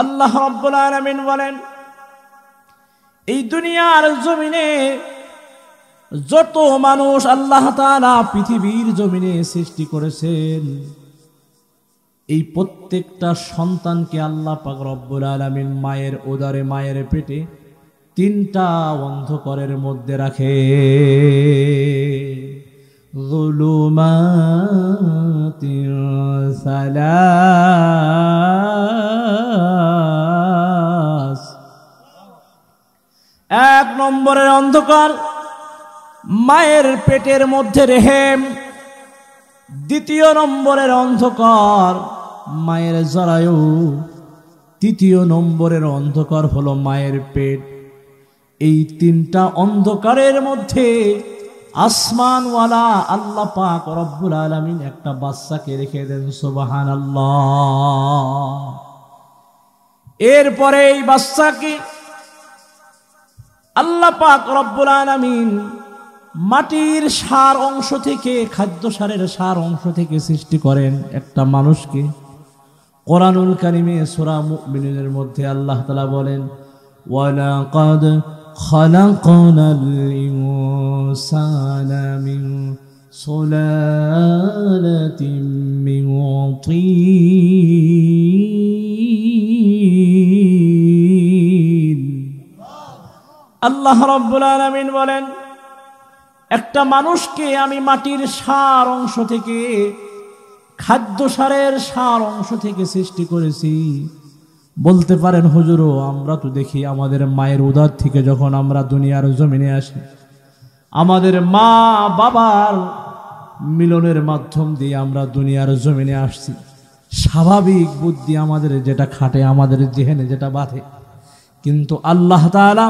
আল্লাহ রাব্বুল আলামিন বলেন, এই দুনিয়ার জমিনে যত মানুষ আল্লাহ তাআলা পৃথিবীর জমিনে সৃষ্টি করেছেন, এই প্রত্যেকটা সন্তানকে আল্লাহ পাক রব্বুল আলামিন মায়ের উদরে, মায়ের পেটে তিনটা অন্ধকারের মধ্যে রাখে। যুলুমাতিন সালাস। এক নম্বরের অন্ধকার মায়ের পেটের মধ্যে রেহেম। দ্বিতীয় নম্বরের অন্ধকার মায়ের জরায়ু। তৃতীয় নম্বরের অন্ধকার হলো মায়ের পেট। এই তিনটা অন্ধকারের মধ্যে আসমানওয়ালা আল্লাহ পাক রব্বুল আলামিন একটা বাচ্চাকে রেখে দেন। সুবহানাল্লাহ। এরপরে এই বাচ্চাকে আল্লাহ পাক রব্বুল আলামিন মাটির সার অংশ থেকে, খাদ্য সারের সার অংশ থেকে সৃষ্টি করেন একটা মানুষকে। কোরআনুল কারীমে সূরা মুমিনুনের মধ্যে আল্লাহ তাআলা বলেন, ওয়ালাকাদ খালাকনাল ইনসানা মিন সুলালাতিন মিন তিন। আল্লাহ রাব্বুল আলামিন বলেন, একটা মানুষকে আমি মাটির সার অংশ থেকে, খাদ্য সারের সার অংশ থেকে সৃষ্টি করেছি। বলতে পারেন হুজুরও, আমরা তো দেখি আমাদের মায়ের উদর থেকে যখন আমরা দুনিয়ার জমিনে আসি, আমাদের মা বাবার মিলনের মাধ্যম দিয়ে আমরা দুনিয়ার জমিনে আসছি। স্বাভাবিক বুদ্ধি আমাদের যেটা খাটে, আমাদের জেহেনে যেটা বাঁধে। কিন্তু আল্লাহ তাআলা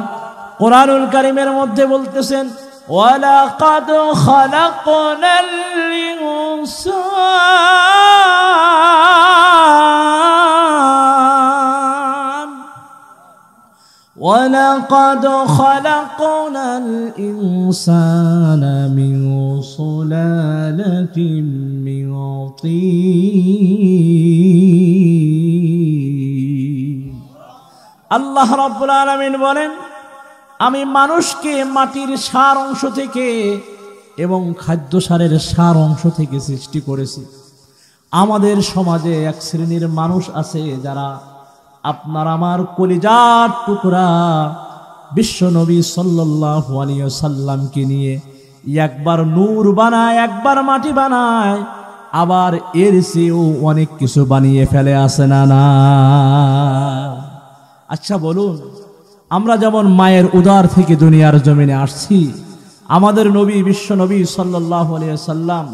কোরআনুল কারীমের মধ্যে বলতেছেন, ওয়ালাকাদ খালাকনাল ইনসান ওয়ালাকাদ খালাকনাল ইনসানা মিন সুলালাতিন মিন তিন। আল্লাহ রাব্বুল আলামিন বলেন, আমি মানুষকে মাটির সার অংশ থেকে এবং খাদ্য সারের সার অংশ থেকে সৃষ্টি করেছি। আমাদের সমাজে এক শ্রেণীর মানুষ আছে যারা আপনার আমার কলিজার টুকরা বিশ্ব নবী সাল্লাল্লাহু আলাইহি ওয়াসাল্লামকে নিয়ে একবার নূর বানায়, একবার মাটি বানায়, আবার এর চেয়েও অনেক কিছু বানিয়ে ফেলে। আছে না? না? আচ্ছা বলুন, আমরা যেমন মায়ের উদর থেকে দুনিয়ার জমিনে আসছি, আমাদের নবী বিশ্ব নবী সাল্লাল্লাহু আলাইহি ওয়াসাল্লাম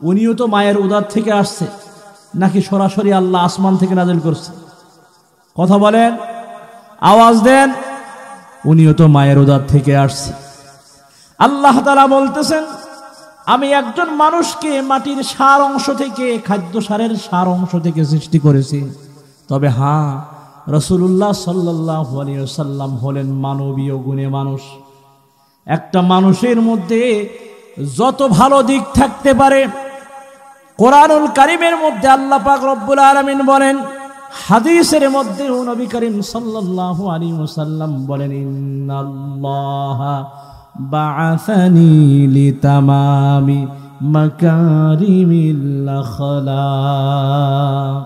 উনিও তো মায়ের উদর থেকে আসছে, নাকি সরাসরি আল্লাহ আসমান থেকে নাজিল করছে? কথা বলেন, আওয়াজ দেন। উনিও তো মায়ের উদর থেকে আসছে। আল্লাহ তাআলা বলতেছেন, আমি একজন মানুষকে মাটির সার অংশ থেকে, খাদ্য সারের সার অংশ থেকে সৃষ্টি করেছি। তবে হ্যাঁ, রাসূলুল্লাহ সাল্লাল্লাহু আলাইহি ওয়াসাল্লাম হলেন মানবীয় গুণে মানুষ। একটা মানুষের মধ্যে যত ভালো দিক থাকতে পারে, কোরআনুল কারীমের মধ্যে আল্লাহ পাক রব্বুল আলামিন বলেন, হাদিসের মধ্যে নবী করিম সাল্লাল্লাহু আলাইহি ওয়াসাল্লাম বলেন, ইন্নাল্লাহা বাআসানি লিতামামি মাকারিমিল আখলাক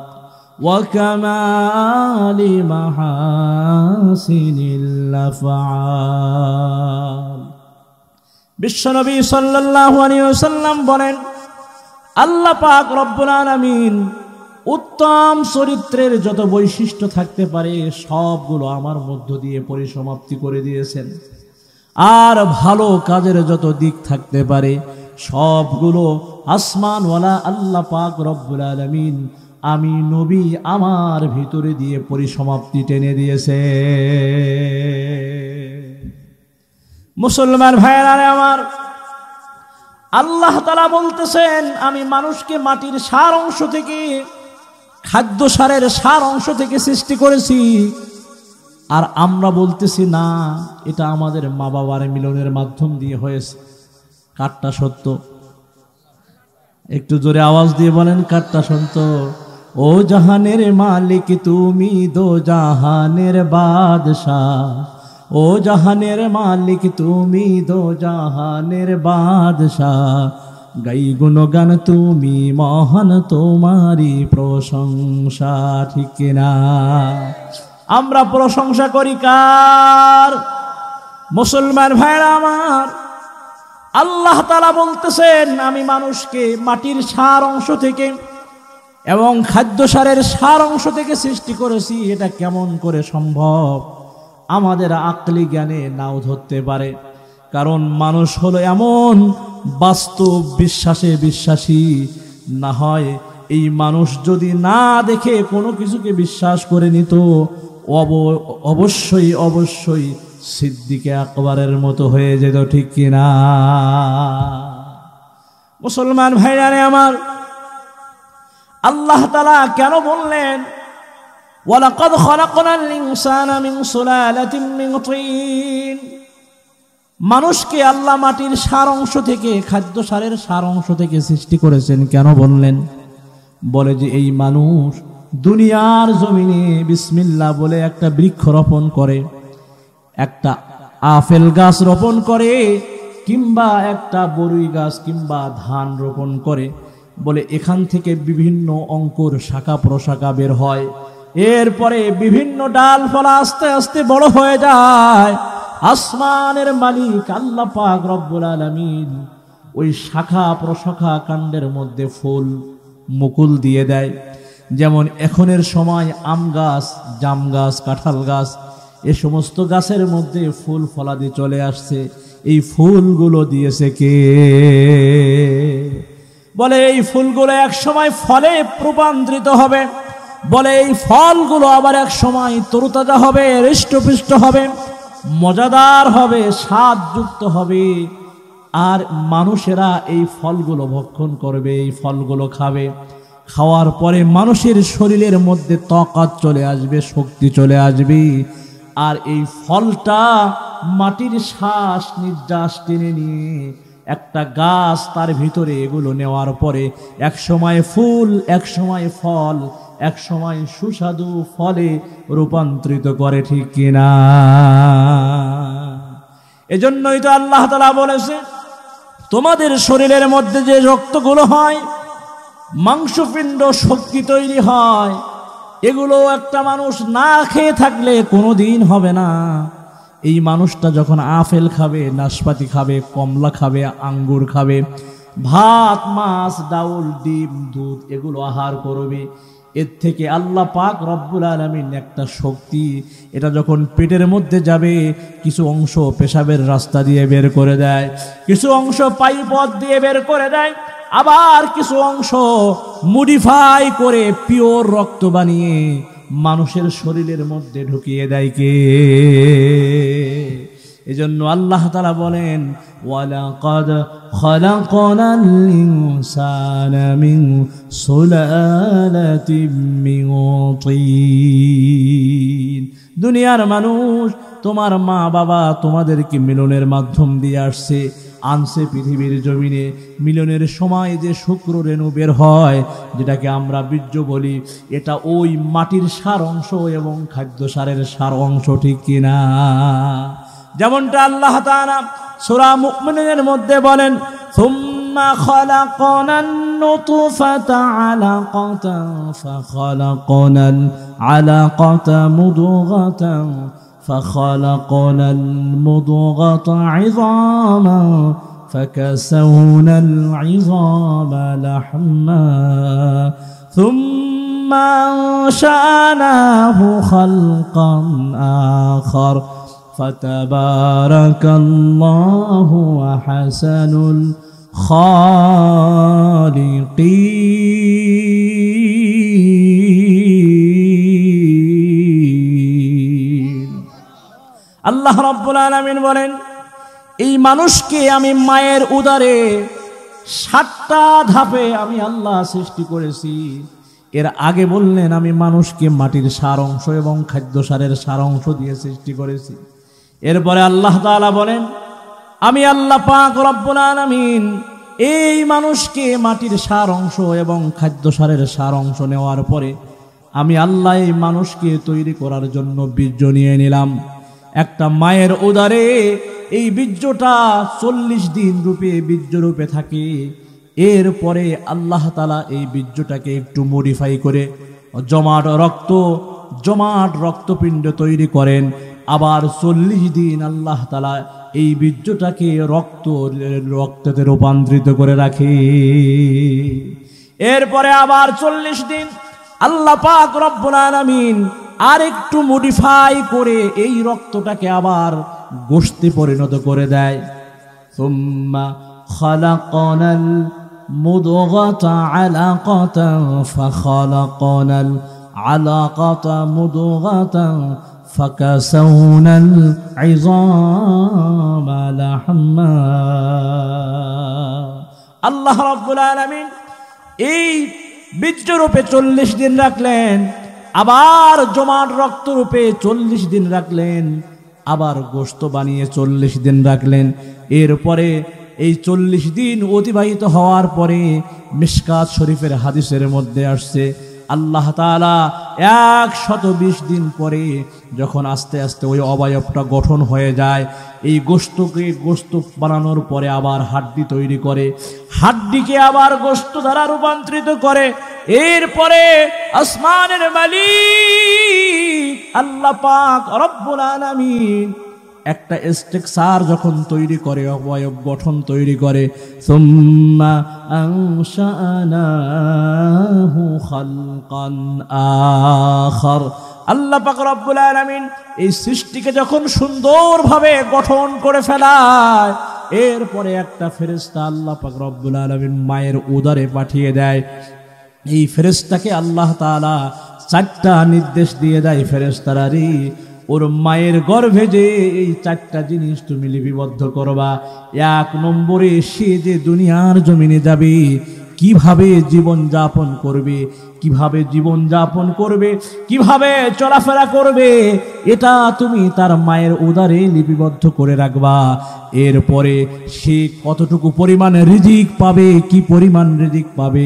ওয়া কামালি মাহাসিনিল আফআল। বিশ্বনবী সাল্লাল্লাহু আলাইহি ওয়াসাল্লাম বলেন, আল্লাহ পাক রব্বুল আলামিন উত্তম চরিত্রের যত বৈশিষ্ট্য থাকতে পারে সবগুলো আমার মধ্য দিয়ে পরিসমাপ্তি করে দিয়েছেন। আর ভালো কাজের যত দিক থাকতে পারে সবগুলো আসমানওয়ালা আল্লাহ পাক রব্বুল আলামিন আমি নবী আমার ভিতরে দিয়ে পরিসমাপ্তি টেনে দিয়েছে। মুসলমান ভাইরা আমার, আল্লাহ তাআলা বলতেছেন, আমি মানুষকে মাটির সার অংশ থেকে, খাদ্য সারের সার অংশ থেকে সৃষ্টি করেছি। আর আমরা বলতেছি না, এটা আমাদের মা বাবার মিলনের মাধ্যম দিয়ে হয়েছে। কারটা সত্য? একটু জোরে আওয়াজ দিয়ে বলেন, কারটা সত্য? ও জাহানের মালিক তুমি দো জাহানের বাদশাহ, ও জাহানের মালিক তুমি দো জাহানের বাদশাহ, গাই গুণগান তুমি মহান তোমারি প্রশংসা। ঠিক কিনা? আমরা প্রশংসা করি কার? মুসলমান ভাইরা আমার, আল্লাহ তাআলা বলতেছেন আমি মানুষকে মাটির সার অংশ থেকে এবং খাদ্য সারের সার অংশ থেকে সৃষ্টি করেছি। এটা কেমন করে সম্ভব? আমাদের আকলি জ্ঞানে নাও ধরতে পারে, কারণ মানুষ হলো এমন বাস্তব বিশ্বাসে বিশ্বাসী। না হয় এই মানুষ যদি না দেখে কোনো কিছুকে বিশ্বাস করে নিত, অবশ্যই অবশ্যই সিদ্দিকে আকবরের মতো হয়ে যেত। ঠিক কিনা? মুসলমান ভাইরারে আমার, আল্লাহ তাআলা কেন বললেন ওয়ালাকাদ খালাকনাল ইনসানা মিন সুলালাতিন মিন তিন? মানুষকে আল্লাহ মাটির সার অংশ থেকে, খাদ্য সারের সার অংশ থেকে সৃষ্টি করেছেন। কেন বললেন? বলে যে এই মানুষ দুনিয়ার জমিনে বিসমিল্লাহ বলে একটা বৃক্ষ রোপণ করে, একটা আপেল গাছ রোপণ করে, কিংবা একটা বরই গাছ কিংবা ধান রোপণ করে, বলে এখান থেকে বিভিন্ন অঙ্কুর শাখা প্রশাখা বের হয়, এরপরে বিভিন্ন ডালপালা আস্তে আস্তে বড় হয়ে যায়। আসমানের মালিক আল্লাহ পাক রব্বুল আলামিন ওই শাখা প্রশাখা কাণ্ডের মধ্যে ফুল মুকুল দিয়ে দেয়। যেমন এখনের সময় আম গাছ, জাম গাছ, কাঁঠাল গাছ, এ সমস্ত গাছের মধ্যে ফুল ফলাদি চলে আসছে। এই ফুলগুলো দিয়েছে কে? বলে এই ফুলগুলো এক সময় ফলে রূপান্তরিত হবে, বলে এই ফলগুলো আবার এক সময় তরুতাজা হবে, হৃষ্টপুষ্ট হবে, মজাদার হবে, স্বাদযুক্ত হবে, আর মানুষেরা এই ফলগুলো ভক্ষণ করবে, এই ফলগুলো খাবে। খাওয়ার পরে মানুষের শরীরের মধ্যে তাকাত চলে আসবে, শক্তি চলে আসবে, আর এই ফলটা মাটির শ্বাস নির্যাস টেনে নিয়ে একটা গাছ, তার ভিতরে এগুলো নেওয়ার পরে এক সময় ফুল, এক সময় ফল, এক সময় সুস্বাদু ফলে রূপান্তরিত করে। ঠিক কিনা? এজন্যই তো আল্লাহ তাআলা বলেছে তোমাদের শরীরের মধ্যে যে রক্তগুলো হয়, মাংসপিণ্ড, শক্তি তৈরি হয়, এগুলো একটা মানুষ না খেয়ে থাকলে কোনোদিন হবে না। এই মানুষটা যখন আপেল খাবে, নাশপাতি খাবে, কমলা খাবে, আঙ্গুর খাবে, ভাত, মাছ, ডাউল, ডিম, দুধ এগুলো আহার করবে, এর থেকে আল্লাহ পাক রব্বুল আলামিন একটা শক্তি, এটা যখন পেটের মধ্যে যাবে, কিছু অংশ পেশাবের রাস্তা দিয়ে বের করে দেয়, কিছু অংশ পায়ুপথ দিয়ে বের করে দেয়, আবার কিছু অংশ মডিফাই করে পিওর রক্ত বানিয়ে মানুষের শরীরের মধ্যে ঢুকিয়ে দেয় কে? এজন্য আল্লাহ তাআলা বলেন ওয়ালাকাদ খালাকনাল ইনসানা মিন সুলালাতিন মিন তিন। দুনিয়ার মানুষ, তোমার মা বাবা তোমাদেরকে মিলনের মাধ্যম দিয়ে আনছে পৃথিবীর জমিনে। মিলনের সময় যে শুক্র রেণু বের হয়, যেটাকে আমরা বীর্য বলি, এটা ওই মাটির সার অংশ এবং খাদ্য সারের সার অংশ। ঠিক কিনা? যেমনটা আল্লাহ তাআলা সূরা মুমিনের মধ্যে বলেন সুম্মা খালাকনান নুতফাতা আলাকাতান ফাখালাকনাল আলাকাতা মুদগাতান فخلقنا المضغة عظاما فكسونا العظام لحما ثم أنشأناه خلقا آخر فتبارك الله أحسن الخالقين। আল্লাহ রাব্বুল আলামিন বলেন এই মানুষকে আমি মায়ের উদরে 7টা ধাপে আমি আল্লাহ সৃষ্টি করেছি। এর আগে বললেন আমি মানুষকে মাটির সার অংশ এবং খাদ্য সারের সার অংশ দিয়ে সৃষ্টি করেছি। এরপরে আল্লাহ তাআলা বলেন আমি আল্লাহ পাক রব্বুল আলামিন এই মানুষকে মাটির সার অংশ এবং খাদ্য সারের সার অংশ নেওয়ার পরে আমি আল্লাহ এই মানুষকে তৈরি করার জন্য বীর্য নিয়ে নিলাম। একটা মায়ের উদরে এই বীর্যটা 40 দিন রূপে বীর্য রূপে থাকে। এরপরে আল্লাহ তাআলা এই বীর্যটাকে একটু মডিফাই করে জমাট রক্তপিণ্ড তৈরি করেন। আবার 40 দিন আল্লাহ তাআলা এই বীর্যটাকে রক্ততে রূপান্তরিত করে রাখে। এরপরে আবার 40 দিন আল্লাহ পাক রব্বুল আলামিন আর একটু মডিফাই করে এই রক্তটাকে আবার গোশতে পরিণত করে দেয়। সুম্মা খালাকানাল মুদগাতা আলাকাতান ফাখালাকানাল আলাকাতা মুদগাতান ফাকাসাউনাল ইযামা লাহমা। আল্লাহ রাব্বুল আলামিন এই বীর্যরূপে 40 দিন রাখলেন, আবার জমাট রক্তরূপে 40 দিন রাখলেন, আবার গোশত বানিয়ে 40 দিন রাখলেন। এরপরে এই 40 দিন অতিবাহিত হওয়ার পরে মিশকাত শরীফের হাদিসের মধ্যে আসছে আল্লাহ তাআলা 120 দিন পরে যখন আস্তে আস্তে ওই অবয়বটা গঠন হয়ে যায়, এই গোশত বানানোর পরে আবার হাড্ডি তৈরি করে, হাড্ডিকে আবার গোশত দ্বারা রূপান্তরিত করে। এরপরে আসমানের মালিক আল্লাহ পাক রব্বুল আলামিন একটা স্ট্রাকচার যখন তৈরি করে, অবয়ব গঠন তৈরি করে, সুম্মা আনশানাহু খালকান আখার। আল্লাহ পাক রব্বুল আলামিন এই সৃষ্টিকে যখন সুন্দরভাবে গঠন করে ফেলায়, এরপরে একটা ফেরেশতা আল্লাহ পাক রব্বুল আলামিন মায়ের উদরে পাঠিয়ে দেয়। এই ফেরেশতাকে আল্লাহ তাআলা 4টা নির্দেশ দিয়ে দেয়, ফেরেশতারা রে, ওর মায়ের গর্ভে যে এই 4টা জিনিস তুমি লিপিবদ্ধ করবা। 1 নম্বরে সে যে দুনিয়ার জমিনে যাবে, কিভাবে জীবন যাপন করবে, কিভাবে চলাফেরা করবে, এটা তুমি তার মায়ের উদরে লিপিবদ্ধ করে রাখবা। এরপরে সে কতটুকু পরিমাণ রিজিক পাবে, কি পরিমাণ রিজিক পাবে,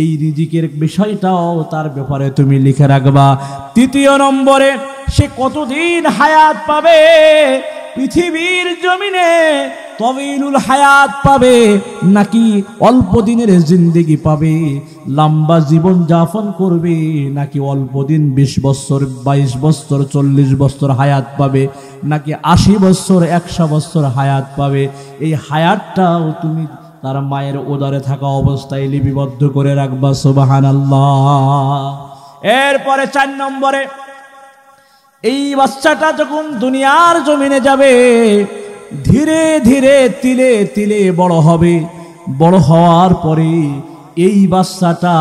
এই রিজিকের বিষয়টাও তার ব্যাপারে তুমি লিখে রাখবা। 3 নম্বরে সে কতদিন হায়াত পাবে, পৃথিবীর জমিনে তবিলুল হায়াত পাবে নাকি অল্প দিনের জিন্দেগি পাবে, লম্বা জীবন যাপন করবে নাকি অল্প দিন 20 বছর 22 বছর 40 বছর হায়াত পাবে, নাকি 80 বছর 100 বছর হায়াত পাবে। এই হায়াতটাও তুমি তার মায়ের উদরে থাকা অবস্থায় লিপিবদ্ধ করে রাখবা। সুবহানাল্লাহ। এরপরে 4 নম্বরে এই বাচ্চাটা যখন দুনিয়ার জমিনে যাবে, ধীরে ধীরে তিলে তিলে বড় হবে। বড় হওয়ার পরে এই বাচ্চাটা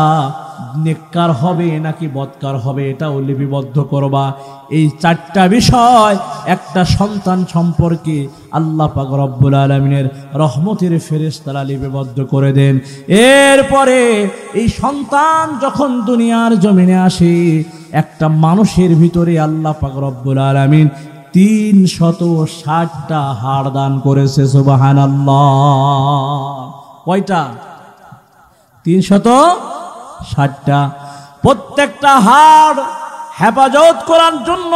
নেককার হবে নাকি বদকার হবে, এটাও লিপিবদ্ধ করবা। এই 4টা বিষয় একটা সন্তান সম্পর্কে আল্লাহ পাক রব্বুল আলামিনের রহমতের ফেরেশতারা লিপিবদ্ধ করে দেন। এরপরে এই সন্তান যখন দুনিয়ার জমিনে আসে, একটা মানুষের ভিতরে আল্লাহ পাক রব্বুল আলামিন 360টা হাড় দান করেছে। সুবহানাল্লাহ। কয়টা? 360টা। প্রত্যেকটা হাড় হেফাজত করার জন্য,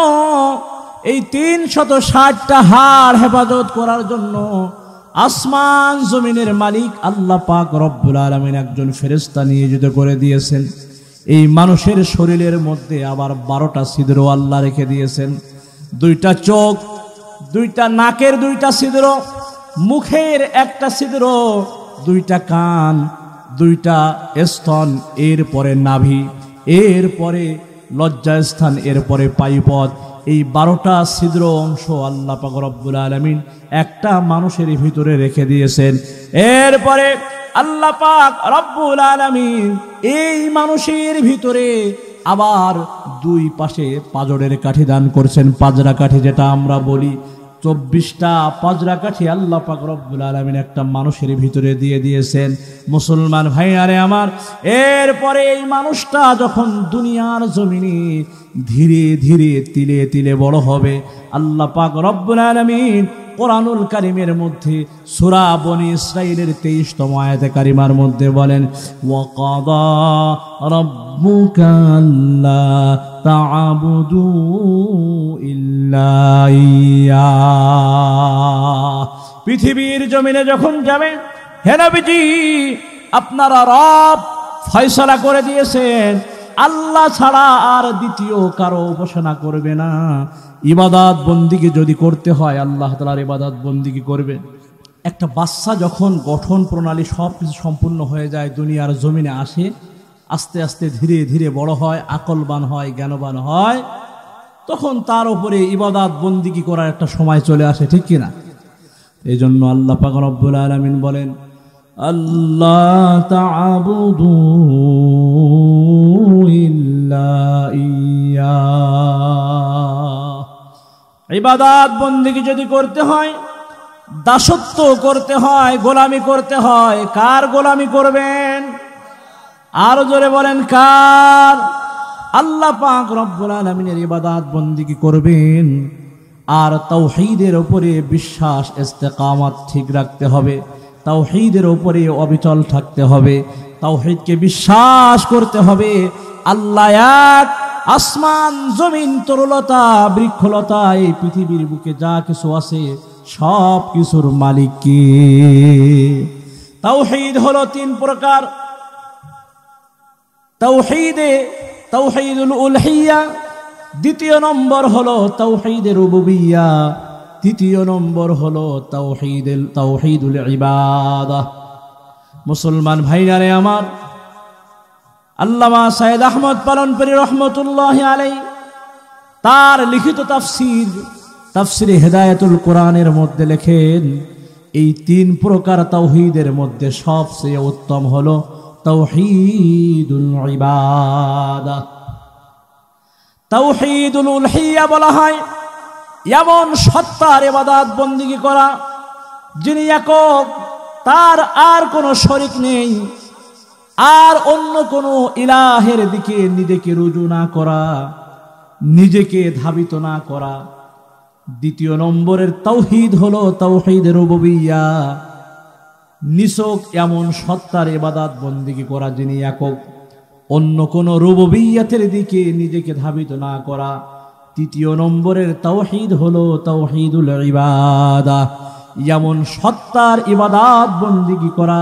এই 360টা হাড় হেফাজত করার জন্য আসমান জমিনের মালিক আল্লাহ পাক রব্বুল আলামিন একজন ফেরেশতা নিয়োজিত করে দিয়েছেন। এই মানুষের শরীরের মধ্যে আবার 12টা ছিদ্র আল্লাহ রেখে দিয়েছেন। 2টা চোখ, 2টা নাকের 2টা ছিদ্র, মুখের 1টা ছিদ্র, 2টা কান, 2টা স্তন, এরপরে নাভি, এরপরে লজ্জাস্থান, এরপরে পায়ুপথ। এই 12টা ছিদ্র অংশ আল্লাহ পাক রব্বুল আলামিন একটা মানুষের ভিতরে রেখে দিয়েছেন। এরপরে আল্লাহ পাক রব্বুল আলামিন এই মানুষের ভিতরে আবার 2 পাশে পাজরের কাঠি দান করছেন। পাজরা কাঠি যেটা আমরা বলি, 24টা পাজরাকাঠি আল্লাহ পাক রব্বুল আলামিন একটা মানুষের ভিতরে দিয়ে দিয়েছেন। মুসলমান ভাইয়ারে আমার, এরপরে এই মানুষটা যখন দুনিয়ার জমিনে ধীরে ধীরে তিলে তিলে বড় হবে, আল্লাহ পাক রব্বুল আলামিন কোরআনুল কারীমের মধ্যে সূরা বনী ইসরাঈলের 23তম আয়াতে কারিমার মধ্যে বলেন, ওয়াকাদা রাব্বুকা আল্লা তা'বুদু ইল্লা ইয়্যা। পৃথিবীর জমিনে যখন যাবেন, হে নবীজি আপনারা রব ফয়সালা করে দিয়েছেন আল্লাহ ছাড়া আর দ্বিতীয় কারো উপাসনা করবে না। ইবাদত বন্দিগি যদি করতে হয় আল্লাহ তাআলার ইবাদত বন্দিগি করবে। একটা বাচ্চা যখন গঠন প্রণালী সব কিছু সম্পূর্ণ হয়ে যায়, দুনিয়ার জমিনে আসে, আস্তে আস্তে ধীরে ধীরে বড় হয়, আকলবান হয়, জ্ঞানবান হয়, তখন তার উপরে ইবাদত বন্দিগি করার একটা সময় চলে আসে, ঠিক কিনা? এই জন্য আল্লাহ পাক রব্বুল আলামিন বলেন, আল্লাহ তা'বুদু ইল্লা ইয়্যা। ইবাদত বন্দেগী যদি করতে হয়, দাসত্ব করতে হয়, গোলামি করতে হয়, কার গোলামি করবেন? আরো জোরে বলেন, কার? আল্লাহ পাক রব্বুল আলামিনের ইবাদত বন্দেগী করবেন। আর তাওহীদের উপরে বিশ্বাস ইস্তেকামত ঠিক রাখতে হবে, তাওহীদের উপরে অবিচল থাকতে হবে, তাওহীদকে বিশ্বাস করতে হবে। আল্লাহ এক, আসমান জমিন তরুলতা বৃক্ষলতা এই পৃথিবীর বুকে যা কিছু আছে সব কিছুর মালিক কে? তাওহীদ হলো 3 প্রকার। তাওহীদুল উলহিয়া, দ্বিতীয় নম্বর হলো তাওহীদের রুবুবিয়্যা, তৃতীয় নম্বর হলো তাওহীদুল ইবাদাহ। মুসলমান ভাইরারে আমার, আল্লামা সাইয়েদ আহমদ পালনপুরী রহমতুল্লাহি আলাইহি তার লিখিত তাফসিরে হেদায়েতুল কোরআনের মধ্যে লেখেন, এই 3 প্রকার তাওহীদের মধ্যে সবচেয়ে উত্তম হলো তাওহীদুল ইবাদাহ। তাওহীদুল উলহিয়া বলা হয় এমন সত্তার ইবাদত বন্দেগী করা যিনি একক, তার আর কোনো শরীক নেই, আর অন্য কোনো ইলাহের দিকে নিজেকে রুজু না করা, নিজেকে ধাবিত না করা। দ্বিতীয় নম্বরের তাওহীদ হলো তাওহীদের রুবুবিয়্যা, নিছক এমন সত্তার ইবাদত বন্দেগী করা যিনি একক, অন্য কোনো রুবুবিয়্যাতের দিকে নিজেকে ধাবিত না করা। তৃতীয় নম্বরের তাওহীদ হলো তাওহীদুল ইবাদাহ, এমন সত্তার ইবাদত বন্দেগী করা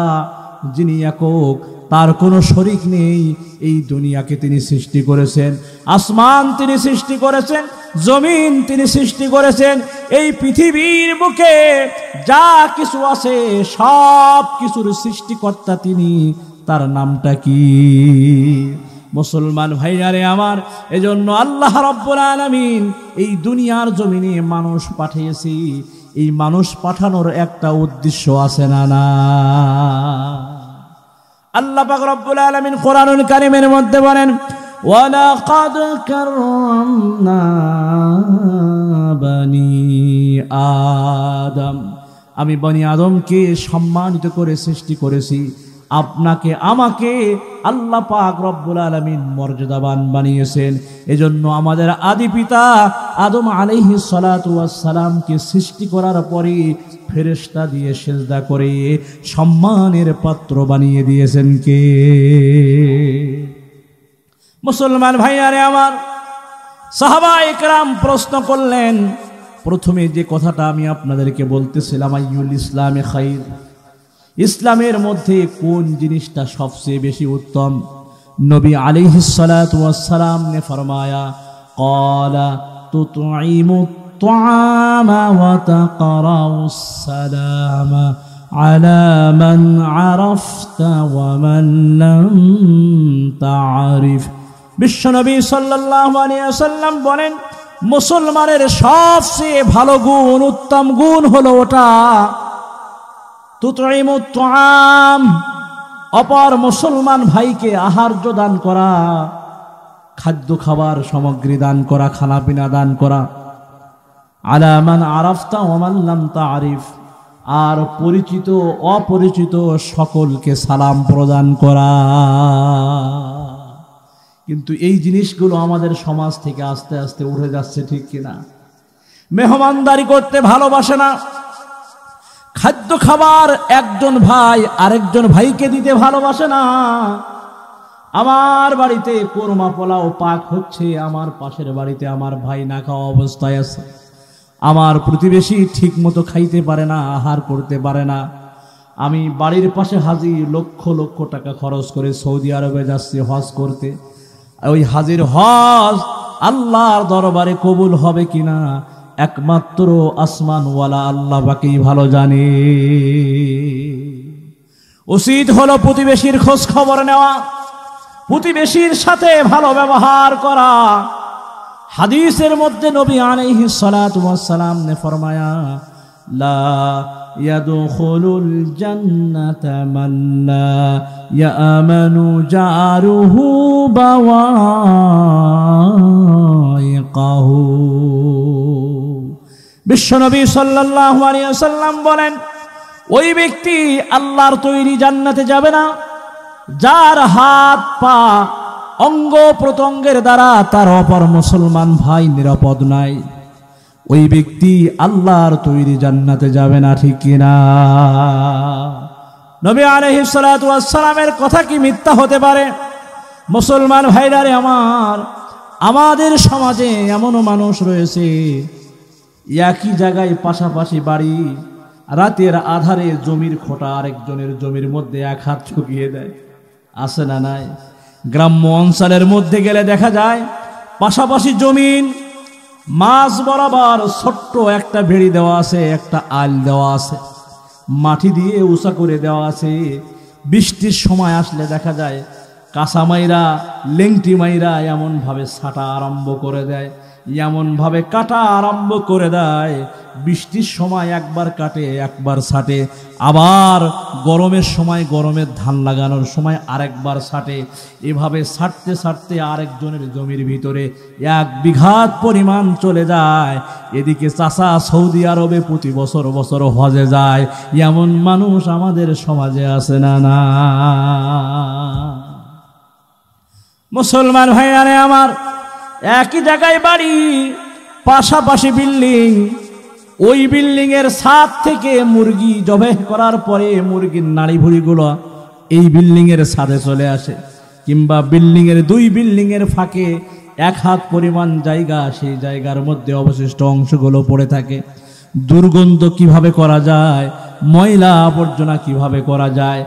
যিনি একক, তার কোনো শরীক নেই। এই দুনিয়াকে তিনি সৃষ্টি করেছেন, আসমান তিনি সৃষ্টি করেছেন, জমিন তিনি সৃষ্টি করেছেন, এই পৃথিবীর বুকে যা কিছু আছে সব কিছুর সৃষ্টিকর্তা তিনি। তার নামটা কি? মুসলমান ভাইয়ারে আমার, এজন্য আল্লাহ রাব্বুল আলামিন এই দুনিয়ার জমিনে মানুষ পাঠিয়েছি। এই মানুষ পাঠানোর একটা উদ্দেশ্য আছে না? না। আল্লাহ পাক রব্বুল আলামিন কোরআনুল কারীমের মধ্যে বলেন, ওয়ালাকাদ কাররামনা বনি আদম, আমি বনি আদমকে সম্মানিত করে সৃষ্টি করেছি। আপনাকে আমাকে আল্লাহ পাক রব্বুল আলামিন মর্যাদাবান বানিয়েছেন। এজন্য আমাদের আদি পিতা আদম আলাইহিস সালাতু ওয়াস সালামকে সৃষ্টি করার পরে ফেরেশতা দিয়ে সিজদা করে সম্মানের পাত্র বানিয়ে দিয়েছেন কে? মুসলমান ভাইয়ারে আমার, সাহাবায়ে কেরাম প্রশ্ন করলেন। প্রথমে যে কথাটা আমি আপনাদেরকে বলতেছিলাম, আইয়ুল ইসলামে খাইর, ইসলামের মধ্যে কোন জিনিসটা সবচেয়ে বেশি উত্তম? নবী আলাইহিস সালাতু ওয়াস সালাম ने फरमाया, ক্বালা তুতঈমুত তুআমা ওয়া তাকরাউস সালামা আলা মান আরাফতা ওয়া মান লাম তা'রিফ। বিশ্বনবী সাল্লাল্লাহু আলাইহি ওয়াসাল্লাম বলেন, মুসলমানের সবচেয়ে ভালো গুণ, উত্তম গুণ হলো ওটা তুতঈমুত তুআম, অপর মুসলমান ভাইকে আহার্য দান করা, খাদ্য খাবার সামগ্রী দান করা, খানাপিনা দান করা। আলা মান আরাফতা ওয়া মান লাম তারিফ, আর পরিচিত অপরিচিত সকলকে সালাম প্রদান করা। কিন্তু এই জিনিসগুলো আমাদের সমাজ থেকে আস্তে আস্তে উঠে যাচ্ছে, ঠিক কিনা? মেহমানদারি করতে ভালোবাসে না, খাদ্য খাবার একজন ভাই আরেকজন ভাইকে দিতে ভালোবাসে না। আমার বাড়িতে কোরমা পোলাও পাক হচ্ছে, আমার পাশের বাড়িতে আমার ভাই না খাওয়া অবস্থায় আছে, আমার প্রতিবেশী ঠিক মতো খাইতে পারে না, আহার করতে পারে না। আমি বাড়ির পাশে হাজি লক্ষ লক্ষ টাকা খরচ করে সৌদি আরবে যাচ্ছি হজ করতে, ওই হাজির হজ আল্লাহর দরবারে কবুল হবে কিনা একমাত্র আসমানওয়ালা আল্লাহ পাকেই ভালো জানে। উচিত হলো প্রতিবেশীর খোঁজ খবর নেওয়া, প্রতিবেশীর সাথে ভালো ব্যবহার করা। হাদিসের মধ্যে নবী আলাইহিস সালাতু ওয়াস সালাম ने फरमाया লা ইয়াদখুলুল জান্নাতা মান লা ইয়ামানু জারুহু বাওয়াইকাহু। বিশ্বনবী সাল্লাল্লাহু আলাইহি ওয়াসাল্লাম বলেন, ওই ব্যক্তি আল্লাহর তৈরি জান্নাতে যাবে না যার হাত পা অঙ্গ প্রত্যঙ্গের দ্বারা তার অপর মুসলমান ভাই নিরাপদ নাই। ওই ব্যক্তি আল্লাহর তৈরি জান্নাতে যাবে না, ঠিক কিনা? নবী আলাইহিস সালাতু ওয়াস সালামের কথা কি মিথ্যা হতে পারে? মুসলমান ভাইরারে আমার, আমাদের সমাজে এমনও মানুষ রয়েছে একই জায়গায় পাশাপাশি বাড়ি, রাতের আধারে জমির খোঁটা আরেকজনের জমির মধ্যে এক হাত ঢুকিয়ে দেয়, আছে না নাই? গ্রাম্য অঞ্চলের মধ্যে গেলে দেখা যায় পাশাপাশি জমিন, মাছ বরাবর ছোট্ট একটা ভেড়ি দেওয়া আছে, একটা আল দেওয়া আছে, মাটি দিয়ে উঁচা করে দেওয়া আছে। বৃষ্টির সময় আসলে দেখা যায় কাঁচা মাইরা লেংটি মাইরা এমন ভাবে ছাটা আরম্ভ করে দেয়, এমন ভাবে কাটা আরম্ভ করে দেয়, বৃষ্টির সময় একবার কাটে একবার ছাটে, আবার গরমের সময় গরমের ধান লাগানোর সময় আরেকবার ছাটে। এভাবে ছাটতে ছাটতে আরেকজনের জমির ভিতরে 1 বিঘাত পরিমাণ চলে যায়। এদিকে চাচা সৌদি আরবে প্রতি বছর বছর হজে যায়, এমন মানুষ আমাদের সমাজে আছে না? না মুসলমান ভাইয়ারে আমার, একই জায়গায় বাড়ি, পাশাপাশি বিল্ডিং, ওই বিল্ডিং এর ছাদ থেকে মুরগি জবাই করার পরে মুরগির নাড়ি ভুড়িগুলো এই বিল্ডিং এর ছাদে চলে আসে, কিংবা বিল্ডিং এর 2 বিল্ডিং এর ফাঁকে 1 হাত পরিমাণ জায়গা, সেই জায়গার মধ্যে অবশিষ্ট অংশগুলো পড়ে থাকে। দুর্গন্ধ কিভাবে করা যায়, ময়লা আবর্জনা কিভাবে করা যায়,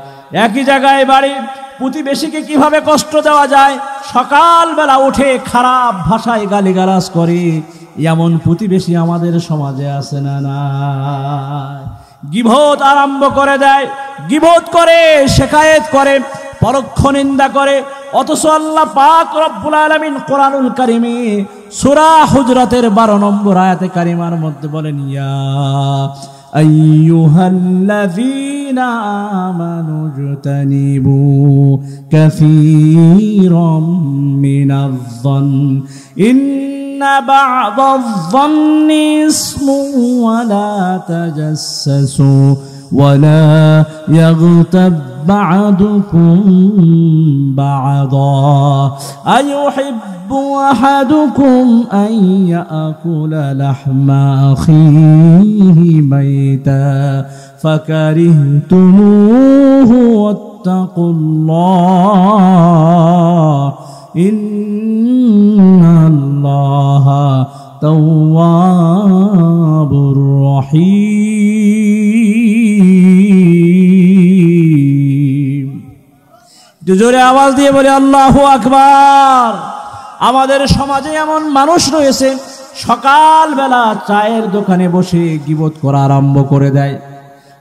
একই জায়গায় বাড়ি, প্রতিবেশীকে কিভাবে কষ্ট দেওয়া যায়, সকালবেলা উঠে খারাপ ভাষায় গালিগালাজ করে, এমন প্রতিবেশী আমাদের সমাজে আছে না? না গীবত আরম্ভ করে দেয়, গীবত করে, শিকায়েত করে, পরোক্ষ নিন্দা করে। অথচ আল্লাহ পাক রব্বুল আলামিন কোরআনুল কারীমে সূরা হুজরাতের 12 নম্বর আয়াতে কারিমার মধ্যে বলেন, ইয়া আইয়ুহাল্লাযীনা আমানু জতানিবু কাসীরাম মিনায-যন্ন ইন্না বা'দায-যন্নি ইসমুন ওয়া লা তাজাসসু ওয়া লা ইয়াগতাব বা'দুকুম বা'দা আইয়ুহিব্বু আহাদুকুম আন ইয়াকুলা লাহমা আখিহি মাইতা ফাকারিহতুমুহু ওয়াত্তাকুল্লাহ ইন্নাল্লাহা তাওয়াবুর রহিম। জোরে আওয়াজ দিয়ে বলে আল্লাহু আকবার। আমাদের সমাজে এমন মানুষ রয়েছে সকালবেলা চায়ের দোকানে বসে গীবত করা আরম্ভ করে দেয়,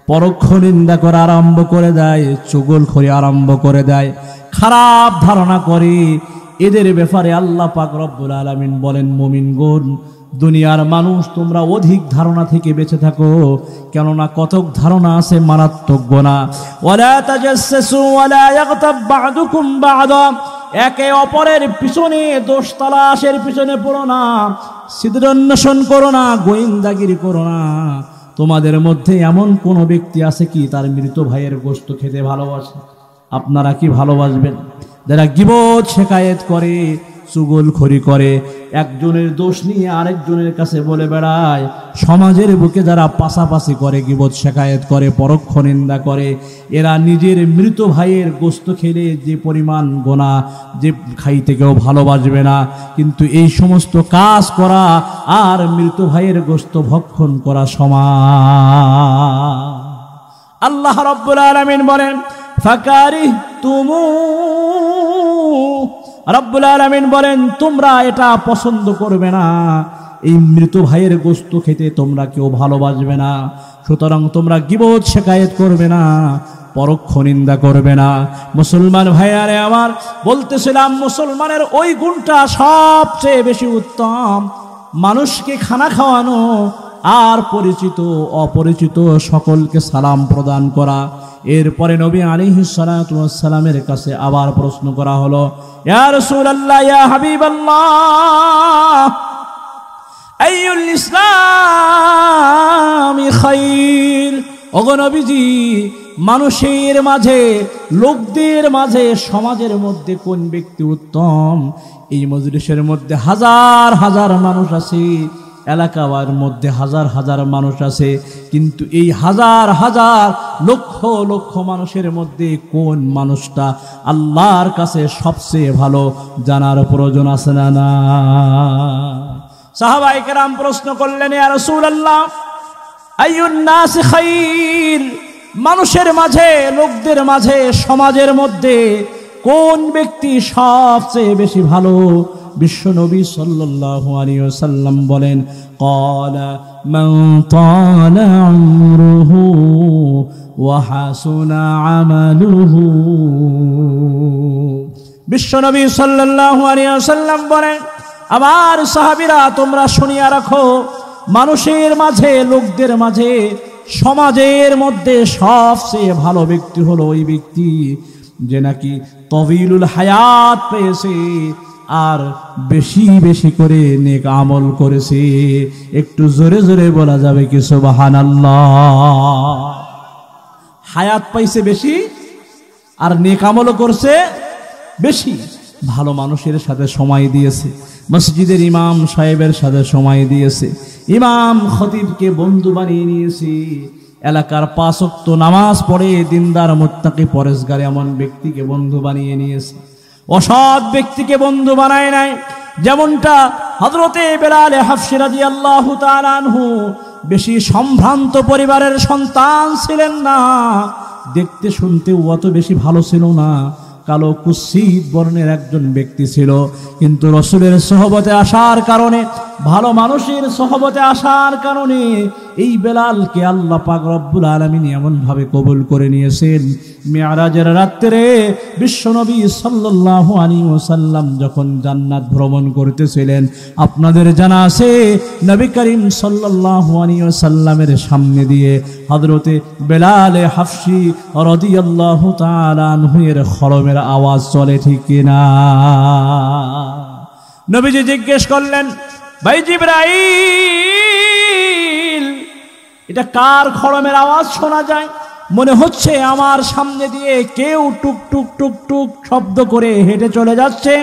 পরোক্ষ নিন্দা করা আরম্ভ করে দেয়, চুগলখড়ি আরম্ভ করে দেয়, খারাপ ধারণা করে। এদের ব্যাপারে আল্লাহ পাক রব্বুল আলামিন বলেন, মুমিনগণ, দুনিয়ার মানুষ তোমরা অধিক ধারণা থেকে বেঁচে থাকো, কেননা কতক ধারণা আছে মারাত্মক গুনাহ। ওয়ালা তাজাসসু ওয়ালা ইয়াগতাব বা'দুকুম বা'দা একে অপরের পিছনে দোষ তালাশের পিছনে পড়ো না, ছিদ্রন্বেষণ করো না, গোয়েন্দাগিরি করো না। তোমাদের মধ্যে এমন কোন ব্যক্তি আছে কি তার মৃত ভাইয়ের গোশত খেতে ভালোবাসে? আপনারা কি ভালোবাসবেন? যারা গীবত শিকায়েত করে, চুগলখড়ি করে, একজনের দোষ নিয়ে আরেকজনের কাছে বলে বেড়ায়, সমাজের বুকে যারা পাশাপাশি করে, গীবত শিকায়েত করে, পরোক্ষ নিন্দা করে, এরা নিজের মৃত ভাইয়ের গোশত খেলে যে পরিমাণ গোনা, যে খাইতে কেউ ভালোবাসবে না। কিন্তু এই সমস্ত কাজ করা আর মৃত ভাইয়ের গোশত ভক্ষণ করা সমান। আল্লাহ রাব্বুল আলামিন বলেন ফাকারিহতুমু, রাব্বুল আলামিন বলেন তোমরা এটা পছন্দ করবে না, এই মৃত ভাইয়ের গোশত খেতে তোমরা কেউ ভালোবাসবে না। সুতরাং তোমরা গীবত শিকায়েত করবে না, পরোক্ষ নিন্দা করবে না। মুসলমান ভাইয়ারে আমার, বলতেছিলাম মুসলমানের ওই গুণটা সবচেয়ে বেশি উত্তম, মানুষকে খানা খাওয়ানো আর পরিচিত অপরিচিত সকলকে সালাম প্রদান করা। এরপরে নবী আলাইহিস সালাতু ওয়াস সালামের কাছে আবার প্রশ্ন করা হলো, ইয়া রাসূলুল্লাহ, ইয়া হাবিবাল্লাহ, আইয়ুল ইসলামি খায়র। ওগো নবীজি, মানুষের মাঝে, লোকদের মাঝে, সমাজের মধ্যে কোন ব্যক্তি উত্তম? এই মজলিসের মধ্যে হাজার হাজার মানুষ আছে, এলাকার মধ্যে হাজার হাজার মানুষ আছে, কিন্তু এই হাজার হাজার লক্ষ লক্ষ মানুষের মধ্যে কোন মানুষটা আল্লাহর কাছে সবচেয়ে ভালো জানার প্রয়োজন আছে না? না। সাহাবায়ে কেরাম প্রশ্ন করলেন, ইয়া রাসূলুল্লাহ, আইয়ুন নাস খায়র, মানুষের মাঝে, লোকদের মাঝে, সমাজের মধ্যে কোন ব্যক্তি সবচেয়ে বেশি ভালো? বিশ্বনবী সাল্লাল্লাহু আলাইহি ওয়াসাল্লাম বলেন, ক্বালা মান তালা উমরুহু ওয়া হাসুনা আমালুহু। বিশ্বনবী সাল্লাল্লাহু আলাইহি ওয়াসাল্লাম বলেন, আমার সাহাবীরা তোমরা শুনিয়া রাখো, মানুষের মাঝে, লোকদের মাঝে, সমাজের মধ্যে সবচেয়ে ভালো ব্যক্তি হলো ওই ব্যক্তি যে নাকি তবিলুল হায়াত পেয়েছে আর বেশি বেশি করে নেক আমল করেছে। একটু জোরে জোরে বলা যাবে কি সুবহানাল্লাহ? হায়াত পাইছে বেশি আর নেক আমলও করছে বেশি। ভালো মানুষের সাথে সময় দিয়েছে, মসজিদের ইমাম সাহেবের সাথে সময় দিয়েছে, ইমাম খতিবকে বন্ধু বানিয়ে নিয়েছে, এলাকার 5 ওয়াক্ত নামাজ পড়ে দিনদার মুত্তাকি পরেশগার এমন ব্যক্তিকে বন্ধু বানিয়ে নিয়েছে। অসৎ ব্যক্তিকে বন্ধু বানায় নাই। যেমনটা হযরতে বেলাল হাফসি রাদিয়াল্লাহু তাআলা আনহু বেশি সম্ভ্রান্ত পরিবারের সন্তান ছিলেন না, দেখতে শুনতে অত বেশি ভালো ছিল না, কালো কুৎসিত বর্ণের একজন ব্যক্তি ছিল, কিন্তু রাসূলের সোহবতে আসার কারণে, ভালো মানুষের সোহবতে আসার কারণে এই বেলালকে আল্লাহ পাক রব্বুল আলামিন এমন ভাবে কবুল করে নিয়েছেন। মিরাজের রাতে বিশ্বনবী সাল্লাল্লাহু আলাইহি ওয়াসাল্লাম যখন জান্নাত ভ্রমণ করতেছিলেন, আপনাদের জানা আছে নবী করিম সাল্লাল্লাহু আলাইহি ওয়াসাল্লামের সামনে দিয়ে হযরতে বেলাল হাফসি রাদিয়াল্লাহু তাআলা আনহু এর খরমের আওয়াজ চলে, ঠিক কিনা? নবীজি জিজ্ঞেস করলেন, ভাই জিবরাইল, এটা কার খরমের আওয়াজ শোনা যায়? মনে হচ্ছে আমার সামনে দিয়ে কেউ টুক টুক টুক টুক শব্দ করে হেঁটে চলে যাচ্ছে।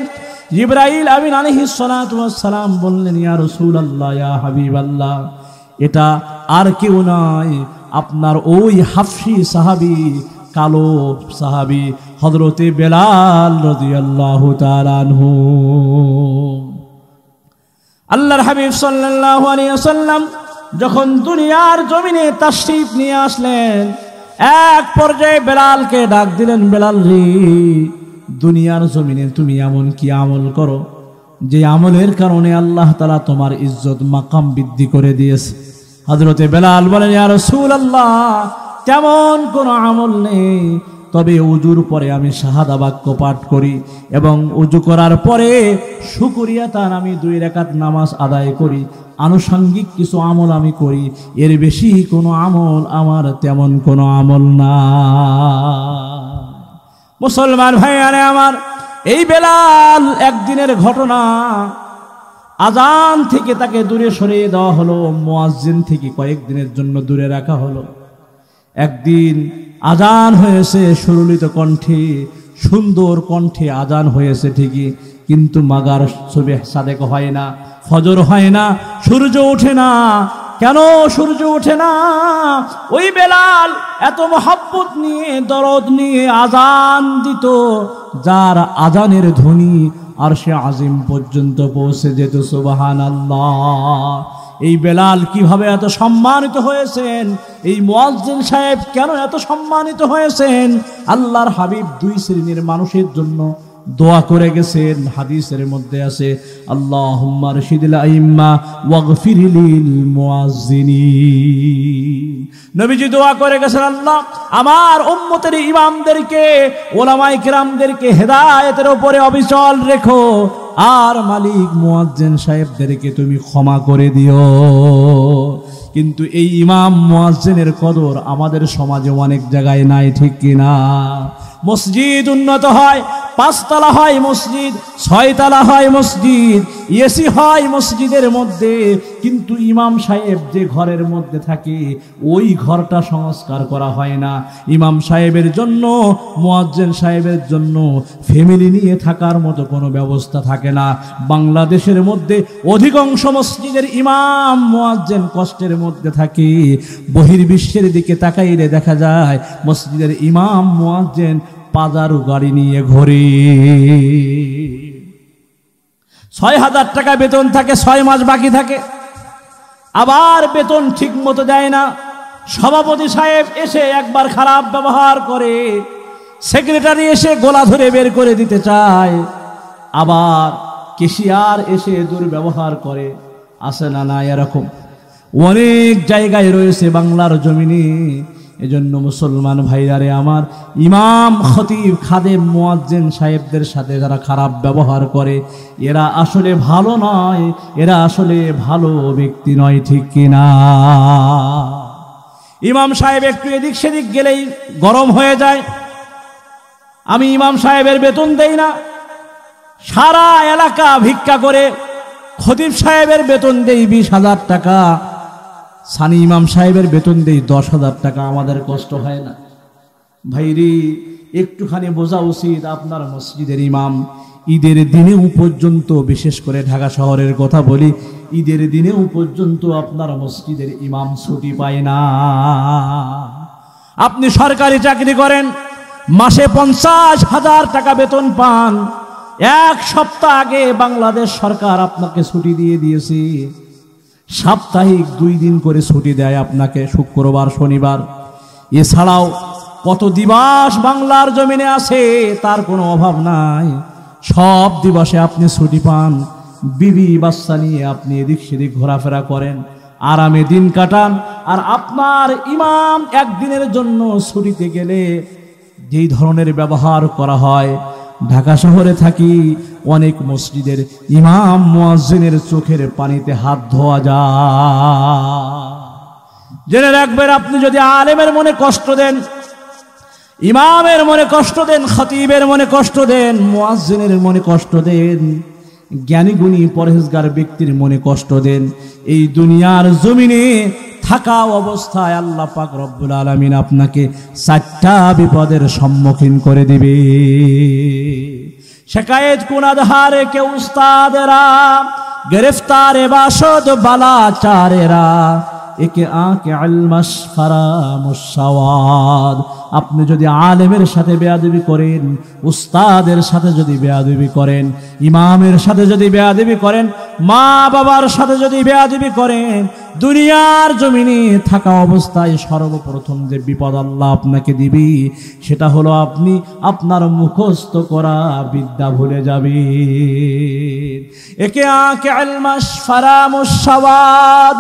জিবরাইল আমিন আলাইহিস সালাতু ওয়াস সালাম বললেন, ইয়া রাসূলুল্লাহ, ইয়া হাবিবাল্লাহ, এটা আর কেউ নয়, আপনার ওই হাফসি সাহাবী, কালো সাহাবী হযরতে বেলাল রাদিয়াল্লাহু তাআলা আনহু। আল্লাহর হাবিব সাল্লাল্লাহু আলাইহি ওয়াসাল্লাম যখন দুনিয়ার জমিনে তাশরীফ নিয়ে আসলেন, এক পর্যায়ে বেলালকে ডাক দিলেন, বেলাল রে, দুনিয়ার জমিনে তুমি এমন কি আমল করো যে আমলের কারণে আল্লাহ তাআলা তোমার ইজ্জত মাকাম বৃদ্ধি করে দিয়েছে? হযরতে বেলাল বলেন, ইয়া রাসূলুল্লাহ, তেমন কোনো আমল নেই, তবে উজুর পরে আমি শাহাদা বাক্য পাঠ করি এবং উজু করার পরে শুকরিয়াতান আমি 2 রাকাত নামাজ আদায় করি, আনুষঙ্গিক কিছু আমল আমি করি, এর বেশি কোনো আমল আমার তেমন কোনো আমল না। মুসলমান ভাইয়ারে আমার, এই বেলাল একদিনের ঘটনা, আজান থেকে তাকে দূরে সরিয়ে দেওয়া হলো, মুয়াজ্জিন থেকে কয়েকদিনের জন্য দূরে রাখা হলো। একদিন আজান হয়েছে সুললিত কণ্ঠে, সুন্দর কণ্ঠে আজান হয়েছে ঠিকই, কিন্তু মাগার সুবহ সাদেক হয় না, ফজর হয় না, সূর্য ওঠে না। কেন সূর্য ওঠে না? ওই বেলাল এত মহব্বত নিয়ে, দরদ নিয়ে আজান দিত, যার আজানের ধ্বনি আরশে আজিম পর্যন্ত পৌঁছে যেত। সুবহানাল্লাহ। এই বেলাল কিভাবে এত সম্মানিত হয়েছেন, এই মুয়াজ্জিন সাহেব কেন এত সম্মানিত হয়েছেন? আল্লাহর হাবিব দুই শ্রেণীর মানুষের জন্য দোয়া করে গেছেন। হাদিসের মধ্যে আছে, আল্লাহুম্মা রশিদিল আইম্মা ওয়াগফির লিল মুয়াজ্জিনিন। নবীজি দোয়া করে গেছেন, আল্লাহ আমার উম্মতের ইমামদেরকে, ওলামায়ে কিরামদেরকে হেদায়েতের উপরে অবিচল রেখো, আর মালিক মুয়াজ্জিন সাহেবদেরকে তুমি ক্ষমা করে দিও। কিন্তু এই ইমাম মুয়াজ্জিনের কদর আমাদের সমাজে অনেক জায়গায় নাই, ঠিক কিনা? মসজিদ উন্নত হয়, 5 তলা হয় মসজিদ, 6 তলা হয় মসজিদ, এসি হয় মসজিদের মধ্যে, কিন্তু ইমাম সাহেব যে ঘরের মধ্যে থাকে ওই ঘরটা সংস্কার করা হয় না। ইমাম সাহেবের জন্য, মুয়াজ্জিন সাহেবের জন্য ফ্যামিলি নিয়ে থাকার মতো কোনো ব্যবস্থা থাকে না। বাংলাদেশের মধ্যে অধিকাংশ মসজিদের ইমাম মুয়াজ্জিন কষ্টের মধ্যে থাকে। বহির্বিশ্বের দিকে তাকাইলে দেখা যায় মসজিদের ইমাম মুয়াজ্জিন পাজারু গাড়ি নিয়ে ঘোরে। 6,000 টাকা বেতন থাকে, 6 মাস বাকি থাকে, আবার বেতন ঠিক মতো দেয় না। সভাপতি সাহেব এসে একবার খারাপ ব্যবহার করে, সেক্রেটারি এসে গলা ধরে বের করে দিতে চায়, আবার কেশিয়ার এসে দুর্ব্যবহার করে। আছে না না এরকম অনেক জায়গায় রয়েছে বাংলার জমিনে। এজন্য মুসলমান ভাইরারে আমার, ইমাম, খতিব, খাদেম, মুয়াজ্জিন সাহেবদের সাথে যারা খারাপ ব্যবহার করে এরা আসলে ভালো নয়, এরা আসলে ভালো ব্যক্তি নয়, ঠিক কিনা? ইমাম সাহেব একটু এদিক সেদিক গেলেই গরম হয়ে যায়। আমি ইমাম সাহেবের বেতন দেই না, সারা এলাকা ভিক্ষা করে। খতিব সাহেবের বেতন দেই 20,000 টাকা, সানি ইমাম সাহেবের বেতন দেই 10,000 টাকা। আমাদের কষ্ট হয় না? ভাইরি একটুখানি বোঝা উচিত, আপনার মসজিদের ইমাম ঈদের দিনেও পর্যন্ত, বিশেষ করে ঢাকা শহরের কথা বলি, ঈদের দিনেও পর্যন্ত আপনার মসজিদের ইমাম ছুটি পায় না। আপনি সরকারি চাকরি করেন, মাসে 50,000 টাকা বেতন পান, 1 সপ্তাহ আগে বাংলাদেশ সরকার আপনাকে ছুটি দিয়ে দিয়েছে। সাপ্তাহিক 2 দিন করে ছুটি দেয় আপনাকে, শুক্রবার, শনিবার। এছাড়াও কত দিবস বাংলার জমিনে আছে, তার কোনো অভাব নাই। সব দিবসে আপনি ছুটি পান, বিবি বাচ্চা নিয়ে আপনি এদিক সেদিক ঘোরাফেরা করেন, আরামে দিন কাটান। আর আপনার ইমাম একদিনের জন্য ছুটিতে গেলে যেই ধরনের ব্যবহার করা হয়, ঢাকা শহরে থাকি, অনেক মসজিদের ইমাম মুয়াজ্জিনের চোখের পানিতে হাত ধোয়া যায়। জেনে রাখবেন, আপনি যদি আলেমের মনে কষ্ট দেন, ইমামের মনে কষ্ট দেন, খতিবের মনে কষ্ট দেন, মুয়াজ্জিনের মনে কষ্ট দেন, জ্ঞানী গুণী পরহেজগার ব্যক্তির মনে কষ্ট দেন, এই দুনিয়ার জমিনে থাকা অবস্থায় আল্লাহ পাক রব্বুল আলামিন আপনাকে 4টা বিপদের সম্মুখীন করে দিবে। শিকায়েত কুনাধারে কে উস্তাদেরা, গ্রেফতারে বাসদ বালাচারেরা, একে আঁকে আলমাস ফারামুসাওয়াদ। আপনি যদি আলেমের সাথে বেয়াদবি করেন, উস্তাদের সাথে যদি বেয়াদবি করেন, ইমামের সাথে যদি বেয়াদবি করেন, মা বাবার সাথে যদি বেয়াদবি করেন, দুনিয়ার জমিনে থাকা অবস্থায় সর্বপ্রথম যে বিপদ আল্লাহ আপনাকে দিবি সেটা হলো আপনি আপনার মুখস্থ করা বিদ্যা ভুলে যাবেন। একে আঁকে আলমাস ফারামুসাওয়াদ,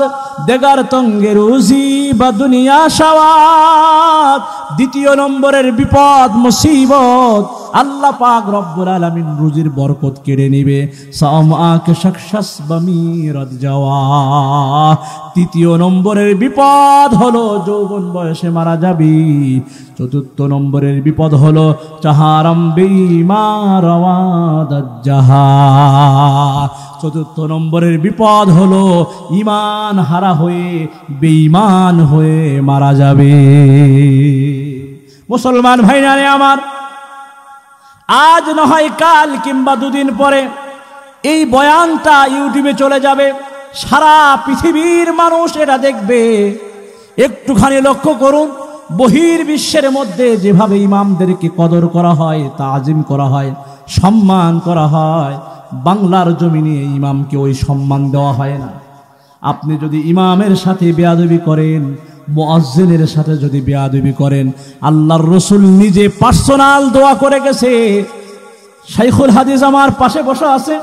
দেগার তঙ্গে রুজি বা দুনিয়া সাওয়াদ। দ্বিতীয় নম্বরের বিপদ মুসিবত, আল্লাহ পাক রব্বুল আলামিন রুজির বরকত কেড়ে নিবে। সামাকে শাকশাস বামিরাত যাওয়া। তৃতীয় নম্বরের বিপদ হলো যৌবন বয়সে মারা যাবি। চতুর্থ নম্বরের বিপদ হলো চাহারাম বেঈমারাওয়াদাজ্জাহা। চতুর্থ নম্বরের বিপদ হলো ঈমান হারা হয়ে বেঈমান হয়ে মারা যাবে। মুসলমান ভাইরা আমার, আজ নয় কাল কিংবা দুদিন পরে এই বয়ানটা ইউটিউবে চলে যাবে, সারা পৃথিবীর মানুষ এটা দেখবে। একটুখানি লক্ষ্য করুন, বহির্বিশ্বের মধ্যে যেভাবে ইমামদেরকে কদর করা হয়, তাজিম করা হয়, সম্মান করা হয়, বাংলার জমিনে ইমামকে ওই সম্মান দেওয়া হয় না। আপনি যদি ইমামের সাথে বেয়াদবি করেন, মুয়াজ্জিনের সাথে যদি বেয়াদবি করেন, আল্লাহর রাসূল নিজে পার্সোনাল দোয়া করে গেছে। শাইখুল হাদিস আমার পাশে বসে আছে,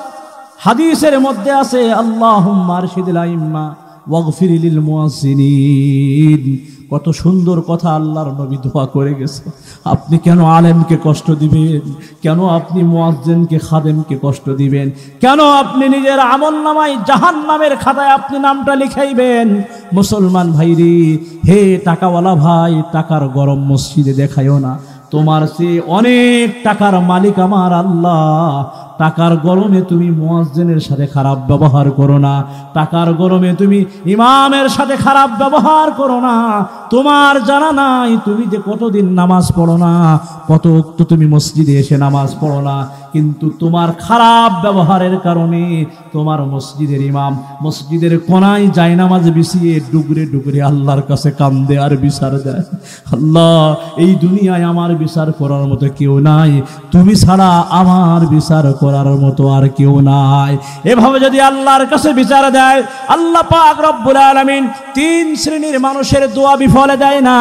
হাদিসের মধ্যে আছে আল্লাহুম্মা আরশিদিল আইম্মা ওয়াগফির লিল মুয়াজ্জিনিন। কত সুন্দর কথা আল্লাহর নবী দোয়া করে গেছে। আপনি কেন আলেমকে কষ্ট দিবেন? কেন আপনি মুয়াজ্জিনকে খাদেমকে কষ্ট দিবেন? কেন আপনি নিজের আমলনামায় জাহান্নামের খাতায় আপনি নামটা লিখাইবেন? মুসলমান ভাইরে, হে টাকাওয়ালা ভাই, টাকার গরম মসজিদে দেখাইও না। তোমার চেয়ে অনেক টাকার মালিক আমার আল্লাহ। টাকার গরমে তুমি মুয়াজ্জিনের সাথে খারাপ ব্যবহার করো না, টাকার গরমে তুমি ইমামের সাথে খারাপ ব্যবহার করো না। তোমার জানা নাই তুমি যে কতদিন নামাজ পড়ো না, কত ওয়াক্ত তুমি মসজিদে এসে নামাজ পড়ো না, কিন্তু তোমার খারাপ ব্যবহারের কারণে তোমার মসজিদের ইমাম মসজিদের কোনায় যায় নামাজ বিছিয়ে ডুগরে ডুগরে আল্লাহর কাছে কান্দে আর বিচার দেয়, আল্লাহ এই দুনিয়ায় আমার বিচার করার মতো কেউ নাই, তুমি ছাড়া আমার বিচার করার মতো আর কেউ নাই। এভাবে যদি আল্লাহর কাছে বিচার দেয়, আল্লাহ পাক রব্বুল আলামিন তিন শ্রেণীর মানুষের দোয়া বিফলে দেয় না।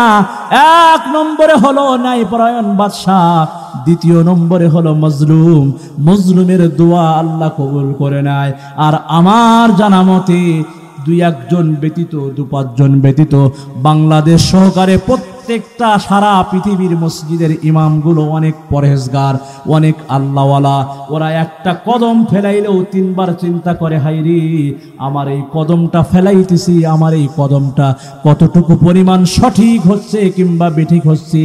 এক নম্বরে হলো ন্যায়পরায়ণ বাদশাহ, দ্বিতীয় নম্বরে হলো মজলুম, মজলুমের দোয়া আল্লাহ কবুল করে নেয়। আর আমার জানা মতে দুই একজন ব্যতীত, দু পাঁচজন ব্যতীত বাংলাদেশ সহকারে প্রত্যেকটা সারা পৃথিবীর মসজিদের ইমামগুলো অনেক পরহেজগার, অনেক আল্লাহওয়ালা। ওরা একটা কদম ফেলাইলেও তিনবার চিন্তা করে, হাইরে আমার এই কদমটা ফেলাইতেছি, আমার এই কদমটা কতটুকু পরিমাণ সঠিক হচ্ছে কিংবা বেঠিক হচ্ছে,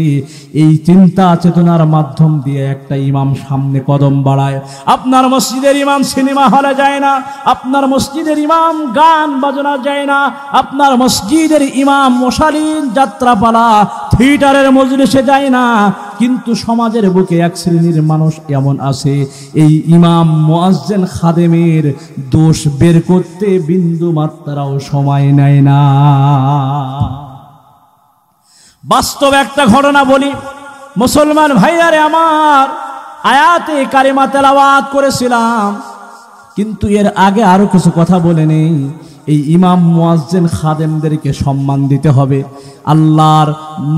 এই চিন্তা চেতনার মাধ্যম দিয়ে একটা ইমাম সামনে কদম বাড়ায়। আপনার মসজিদের ইমাম সিনেমা হলে যায় না, আপনার মসজিদের ইমাম গান বাজনা যায় না, আপনার মসজিদের ইমাম মশালীন যাত্রাপালা থিয়েটারের মজলিসে যায় না। কিন্তু সমাজের বুকে এক শ্রেণীর মানুষ এমন আছে, এই ইমাম মুয়াজ্জিন খাদেমের দোষ বের করতে বিন্দু মাত্রাও সময় নেয় না। বাস্তব একটা ঘটনা বলি, মুসলমান ভাইয়ারে আমার, আয়াতে কারিমা তেলাওয়াত করেছিলাম, কিন্তু এর আগে আরো কিছু কথা বলে নেই। এই ইমাম মুয়াজ্জিন খাদেমদেরকে সম্মান দিতে হবে। আল্লাহর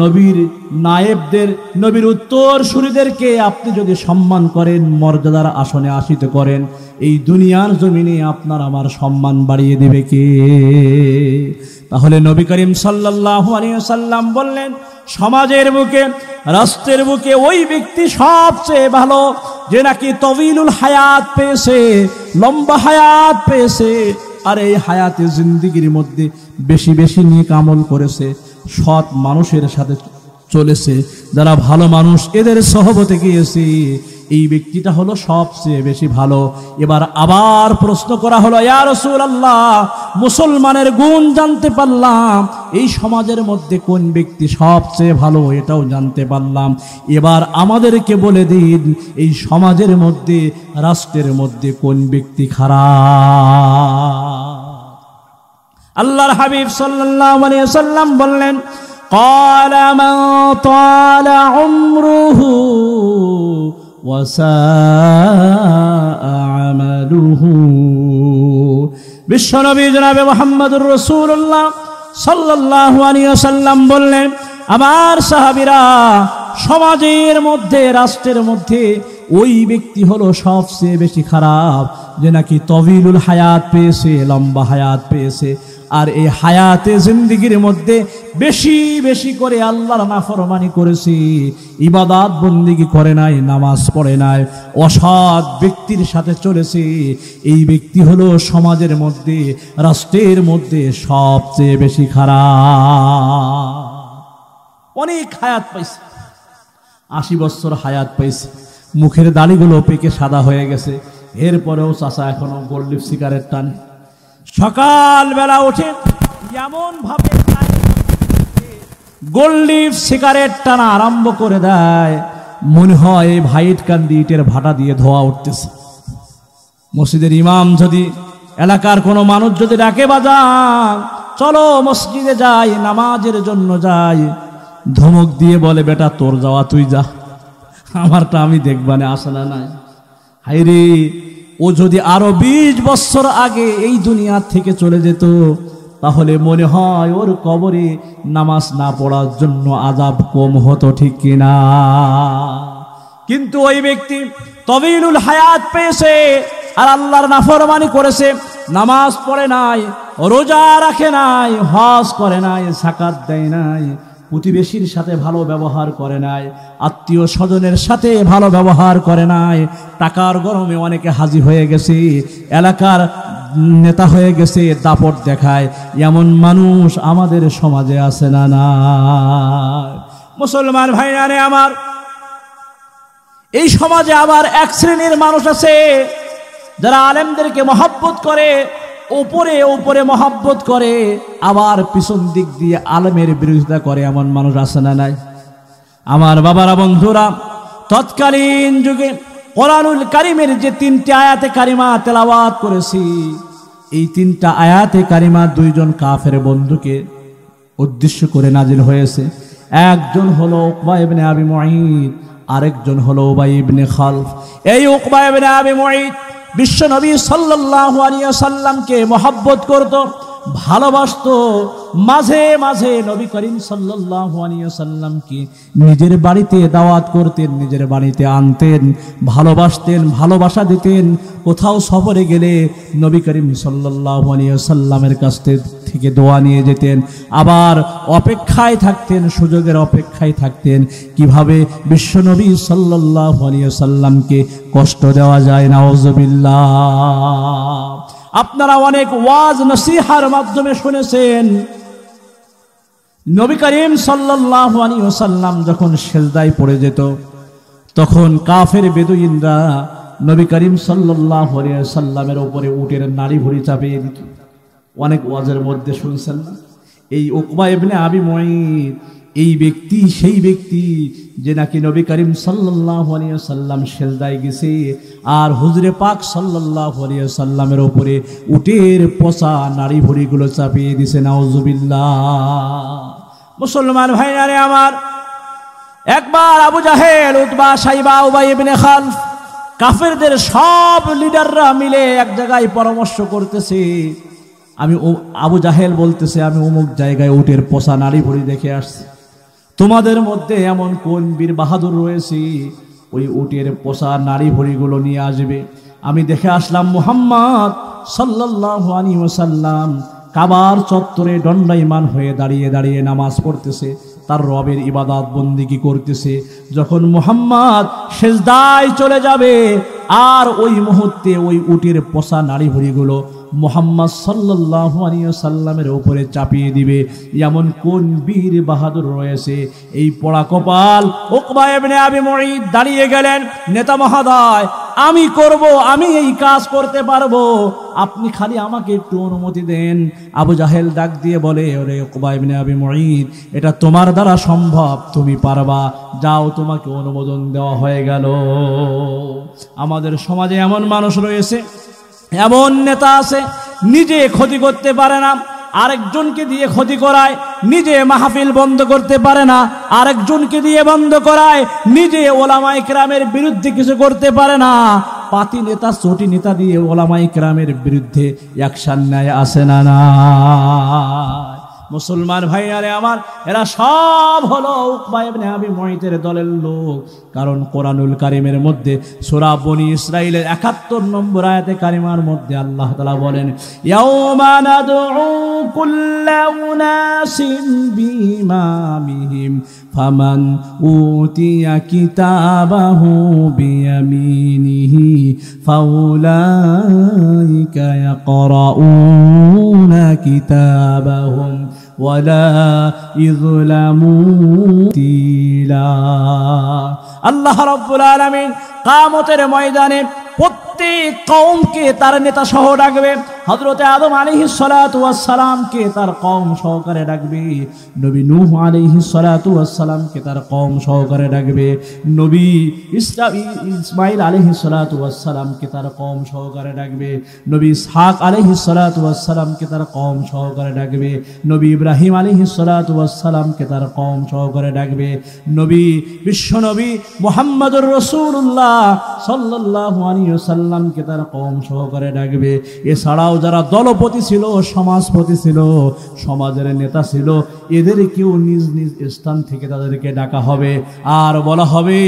নবীর নায়েবদের, নবীর উত্তরসূরিদেরকে আপনি যদি সম্মান করেন, মর্যাদার আসনে আসিত করেন, এই দুনিয়ার জমিনে আপনার আমার সম্মান বাড়িয়ে দেবে কে? তাহলে নবী করিম সাল্লাল্লাহু আলাইহি ওয়াসাল্লাম বললেন, সমাজের বুকে, রাষ্ট্রের বুকে ওই ব্যক্তি সবচেয়ে ভালো যে নাকি তবিলুল হায়াত পেয়েছে, লম্বা হায়াত পেয়েছে, আর এই হায়াতে জিন্দিগির মধ্যে বেশি বেশি নেক আমল করেছে, সৎ মানুষের সাথে চলেছে, যারা ভালো মানুষ এদের সহবতে গিয়েছে, এই ব্যক্তিটা হলো সবচেয়ে বেশি ভালো। এবার আবার প্রশ্ন করা হলো, ইয়া রাসূলুল্লাহ, মুসলমানের গুণ জানতে পারলাম, এই সমাজের মধ্যে কোন ব্যক্তি সবচেয়ে ভালো এটাও জানতে পারলাম, এবার আমাদেরকে বলে দিন এই সমাজের মধ্যে, রাষ্ট্রের মধ্যে কোন ব্যক্তি খারাপ? আল্লাহর হাবিব সাল্লাল্লাহু আলাইহি ওয়াসাল্লাম বললেন, قال من طال عمره وساء عمله। বিশ্বনবী জনাবে মুহাম্মদুর রাসূলুল্লাহ সাল্লাল্লাহু আলাইহি ওয়াসাল্লাম বললেন, আমার সাহাবীরা, সমাজের মধ্যে, রাষ্ট্রের মধ্যে ওই ব্যক্তি হলো সবচেয়ে বেশি খারাপ যে নাকি তবিলুল হায়াত পেয়েছে, লম্বা হায়াত পেয়েছে। আর এই হায়াতে জিন্দেগীর মধ্যে বেশি বেশি করে আল্লাহর নাফরমানি করেছে, ইবাদত বন্দেগী করে নাই, নামাজ পড়ে নাই, অসৎ ব্যক্তির সাথে চলেছে, এই ব্যক্তি হলো সমাজের মধ্যে, রাষ্ট্রের মধ্যে সবচেয়ে বেশি খারাপ। অনেক হায়াত পাইছে, 80 বছর হায়াত পাইছে, মুখের দাড়িগুলো পেকে সাদা হয়ে গেছে, এরপরেও চাচা এখনো গোল্ড সিগারেট টানে। সকালবেলা উঠে এমন ভাবে গোল্ড সিগারেট টানা আরম্ভ করে দেয়, মনে হয় ভাইট কান্দি ইটের ভাটা দিয়ে ধোয়া উঠতেছে। মসজিদের ইমাম যদি, এলাকার কোনো মানুষ যদি ডাকে, বাজান চলো মসজিদে যাই, নামাজের জন্য যাই, ধমক দিয়ে বলে বেটা তোর যাওয়া তুই যা, আমারটা আমি দেখবানে আসে না নাই। হাইরে, ও যদি আরো 20 বছর আগে এই দুনিয়া থেকে চলে যেত, তাহলে মনে হয় ওর কবরে নামাজ না পড়ার জন্য আযাব কম হতো, ঠিক কিনা? কিন্তু ওই ব্যক্তি তবিলুল হায়াত পেয়েছে আর আল্লাহর নাফরমানি করেছে, নামাজ পড়ে নাই, রোজা রাখে নাই, হজ করে নাই, যাকাত দেয় নাই, প্রতিবেশীর সাথে ভালো ব্যবহার করে নাই, আত্মীয় স্বজনের সাথে ভালো ব্যবহার করে নাই, টাকার গরমে অনেকে হাজি হয়ে গেছে, এলাকার নেতা হয়ে গেছে, দাপট দেখায়, এমন মানুষ আমাদের সমাজে আছে না? না মুসলমান ভাইরানে আমার, এই সমাজে আবার এক শ্রেণীর মানুষ আছে যারা আলেমদেরকে মহব্বত করে, উপরে উপরে মহব্বত করে, আবার পিছন দিক দিয়ে আলেমের বিরোধিতা করে, এমন মানুষ আছে না নাই? আমার বাবারা, বন্ধুরা, তৎকালীন যুগে কোরআনুল কারীমের যে 3টি আয়াতে কারিমা তেলাওয়াত করেছি, এই 3টা আয়াতে কারিমা 2জন কাফের বন্ধুকে উদ্দেশ্য করে নাজিল হয়েছে। একজন হলো উকবা ইবনে আবি মুঈত, আরেকজন হলো উবাই ইবনে খালফ। এই উকবা ইবনে আবি মুঈত বিশ্ব নবী সাল্লাল্লাহু আলাইহি ওয়াসাল্লামকে মহব্বত করত, ভালোবাসতো, মাঝে মাঝে নবী করিম সাল্লাল্লাহু আলাইহি ওয়াসাল্লামকে নিজের বাড়িতে দাওয়াত করতেন, নিজের বাড়িতে আনতেন, ভালোবাসতেন, ভালোবাসা দিতেন। কোথাও সফরে গেলে নবী করিম সাল্লাল্লাহু আলাইহি ওয়াসাল্লামের কাছ থেকে দোয়া নিয়ে যেতেন, আবার অপেক্ষায় থাকতেন, সুযোগের অপেক্ষায় থাকতেন, কিভাবে বিশ্ব নবী সাল্লাল্লাহু আলাইহি ওয়াসাল্লামকে কষ্ট দেওয়া যায়। নাউজুবিল্লাহ। আপনারা অনেক ওয়াজ নসিহার মাধ্যমে শুনেছেন, নবী করিম সাল্লাল্লাহু আলাইহি ওয়াসাল্লাম যখন সিজদায় পড়ে যেত, তখন কাফের বেদুইনরা নবী করিম সাল্লাল্লাহু আলাইহি ওয়াসাল্লামের উপরে উটের নাড়ি ভুঁড়ি চাপিয়ে দিত। অনেক ওয়াজের মধ্যে শুনছেন না? এই উকবা ইবনে আবি মুঈত এই ব্যক্তি সেই ব্যক্তি যে নাকি নবী করিম সাল্লাল্লাহু আলাইহি ওয়াসাল্লাম সিজদায় গেছে আর হুজুরে পাক সাল্লাল্লাহু আলাইহি ওয়াসাল্লামের উপরে উটের পচা নাড়ি ভুঁড়িগুলো চাপিয়ে দিয়েছে। নাউজুবিল্লাহ। মুসলমান ভাইরা আমার, একবার আবু জাহেল, উতবা, সাইবা, উবাই ইবনে খালফ, কাফেরদের সব লিডাররা মিলে এক জায়গায় পরামর্শ করতেছে। আবু জাহেল বলতেছে, আমি অমুক জায়গায় উটের পচা নাড়ি ভুঁড়ি দেখে আসছি, তোমাদের মধ্যে এমন কোন বীর বাহাদুর রয়েছে ওই উটের পচা নাড়ি ভুঁড়িগুলো নিয়ে আসবে। আমি দেখে আসলাম মুহাম্মদ সাল্লাল্লাহু আলাইহি ওয়াসাল্লাম কাবার চত্বরে দণ্ডায়মান হয়ে দাঁড়িয়ে দাঁড়িয়ে নামাজ পড়তেছে, তার রবের ইবাদত বন্দেগী করতেছে। যখন মুহাম্মদ সিজদায় চলে যাবে আর ওই মুহূর্তে ওই উটের পচা নাড়ি ভুঁড়িগুলো মুহাম্মদ সাল্লাল্লাহু আলাইহি ওয়াসাল্লামের উপরে চাপিয়ে দিবে, এমন কোন বীর বাহাদুর রয়েছে? এই পোড়া কপাল উকবা ইবনে আবি মুঈত দাঁড়িয়ে গেলেন, নেতা মহোদয়, আমি করব, আমি এই কাজ করতে পারবো, আপনি খালি আমাকে একটু অনুমতি দেন। আবু জাহেল ডাক দিয়ে বলে, ওরে উকবা ইবনে আবি মুঈত, এটা তোমার দ্বারা সম্ভব, তুমি পারবা, যাও, তোমাকে অনুমোদন দেওয়া হয়ে গেল। আমাদের সমাজে এমন মানুষ রয়েছে, এমন নেতা আছে, নিজে ক্ষতি করতে পারে না, আরেকজনকে দিয়ে ক্ষতি করায়, নিজে মাহফিল বন্ধ করতে পারে না, আরেকজনকে দিয়ে বন্ধ করায়, নিজে ওলামায়ে কেরামের বিরুদ্ধে কিছু করতে পারে না, পাতি নেতা, চটি নেতা দিয়ে ওলামায়ে কেরামের বিরুদ্ধে অ্যাকশন নেয়, আসে না? না মুসলমান ভাইয়ারে আমার, এরা সব হলো উকবা ইবনে আবি মুঈতের দলের লোক। কারণ কোরআনুল কারীমের মধ্যে সূরা বনী ইসরাঈলের ৭১ নম্বর আয়াতে কারিমার মধ্যে আল্লাহ তাআলা বলেন, ইয়াউমা নাদউ কুল্লা উনাসিন বিইমামিহিম ফামান উতিয়া কিতাবাহু বিয়ামিনিহি ফাউলাইকা ইয়াকরাউনা কিতাবাহুম ওয়ালা ইযলামুন তিলা। আল্লাহ রাব্বুল আলামিন কিয়ামতের ময়দানে প্রত্যেক কওমকে তার নেতা সহ ডাকবে। হযরতে আদম আলাইহিস সালাতু ওয়াস সালামকে তার কওম সহকারে ডাকবে, নবী নূহ আলাইহিস সালাতু ওয়াস সালামকে তার কওম সহকারে ডাকবে, নবী ইসমাঈল আলাইহিস সালাতু ওয়াস সালামকে তার কওম সহকারে ডাকবে, নবী ইসহাক আলাইহিস সালাতু ওয়াস সালামকে তার কওম সহকারে ডাকবে, নবী ইব্রাহিম আলাইহিস সালাতু ওয়াস সালামকে তার কওম সহকারে ডাকবে, নবী বিশ্বনবী মুহাম্মদুর রাসূলুল্লাহ সাল্লাল্লাহু আলাইহি ওয়াসাল্লামকে তার কওম সহকারে ডাকবে। এছাড়াও যারা দলপতি ছিল, সমাজপতি ছিল, সমাজের নেতা ছিল, এদেরকেও নিজ নিজ স্থান থেকে তাদেরকে ডাকা হবে। আর বলা হবে,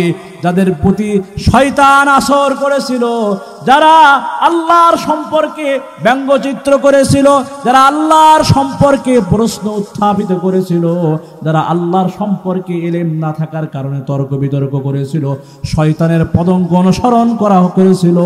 যাদের প্রতি শয়তান আসর করেছিল, যারা আল্লাহর সম্পর্কে ব্যঙ্গচিত্র করেছিল, যারা আল্লাহর সম্পর্কে প্রশ্ন উত্থাপিত করেছিল, যারা আল্লাহর সম্পর্কে ইলম না থাকার কারণে তর্ক বিতর্ক করেছিল, শয়তানের পদঙ্ক অনুসরণ করা করেছিল,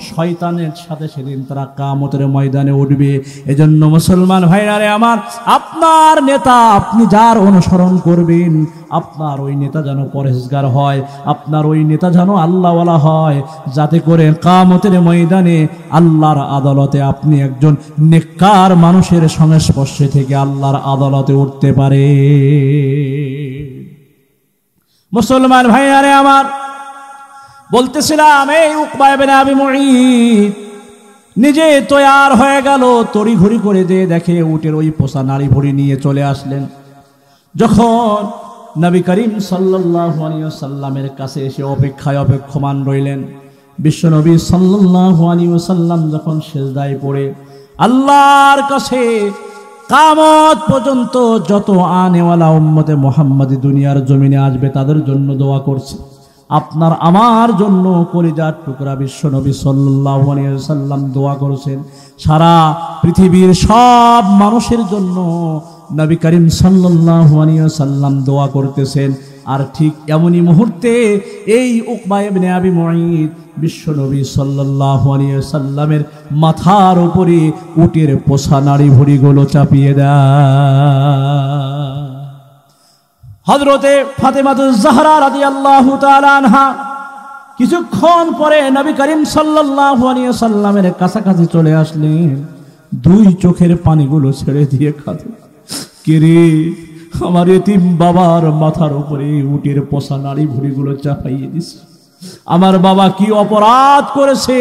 শয়তানের সাথে সেদিন তারা কিয়ামতের ময়দানে উঠবে। এজন্য মুসলমান ভাইরারে আমার, আপনার নেতা আপনি যার অনুসরণ করবেন, আপনার ওই নেতা যেন পরহেজগার হয়, আপনার ওই নেতা যেন আল্লাহওয়ালা হয়, যাতে করে কিয়ামতের ময়দানে আল্লাহর আদালতে আপনি একজন নেককার মানুষের সংস্পর্শে থেকে আল্লাহর আদালতে উঠতে পারে। মুসলমান ভাইয়ারে আমার, বলতেছিলাম এই উকবা ইবনে আবি মুঈত নিজে তৈয়ার হয়ে গেল, তড়িঘড়ি করে দিয়ে দেখে উটের ওই পোষা নারী ভুঁড়ি নিয়ে চলে আসলেন। যখন নবী করিম সাল্লাল্লাহু আলাইহি ওয়াসাল্লামের কাছে এসে অপেক্ষমান রইলেন, বিশ্বনবী সাল্লাল্লাহু আলাইহি ওয়াসাল্লাম যখন সিজদায় পড়ে আল্লাহর কাছে কিয়ামত পর্যন্ত যত আনেওয়ালা উম্মতে মুহাম্মাদি দুনিয়ার জমিনে আসবে তাদের জন্য দোয়া করছে। আপনার আমার জন্য কলিজার টুকরা বিশ্বনবী সাল্লাল্লাহু আলাইহি ওয়াসাল্লাম দোয়া করেছেন। সারা পৃথিবীর সব মানুষের জন্য নবী করিম সাল্লাল্লাহু আলাইহি ওয়াসাল্লাম দোয়া করতেছেন। আর ঠিক এমনই মুহূর্তে এই উকবা ইবনে আবি মুঈত বিশ্বনবী সাল্লাল্লাহু আলাইহি ওয়াসাল্লামের মাথার উপরে উটের পোষা নাড়ি ভুঁড়িগুলো চাপিয়ে দেয়। হযরতে ফাতেমাতুজ জাহরা রাদিয়াল্লাহু তাআলা আনহা কিছুক্ষণ পরে নবী করিম সাল্লাল্লাহু আলাইহি ওয়াসাল্লামের কাছাকাছি চলে আসলেন, দুই চোখের পানিগুলো ছেড়ে দিয়ে কাঁদে, কে রে, আমার এতিম বাবার মাথার উপরে উটের পোষা নাড়ি ভুঁড়িগুলো চাপাইয়ে দিছে, আমার বাবা কি অপরাধ করেছে,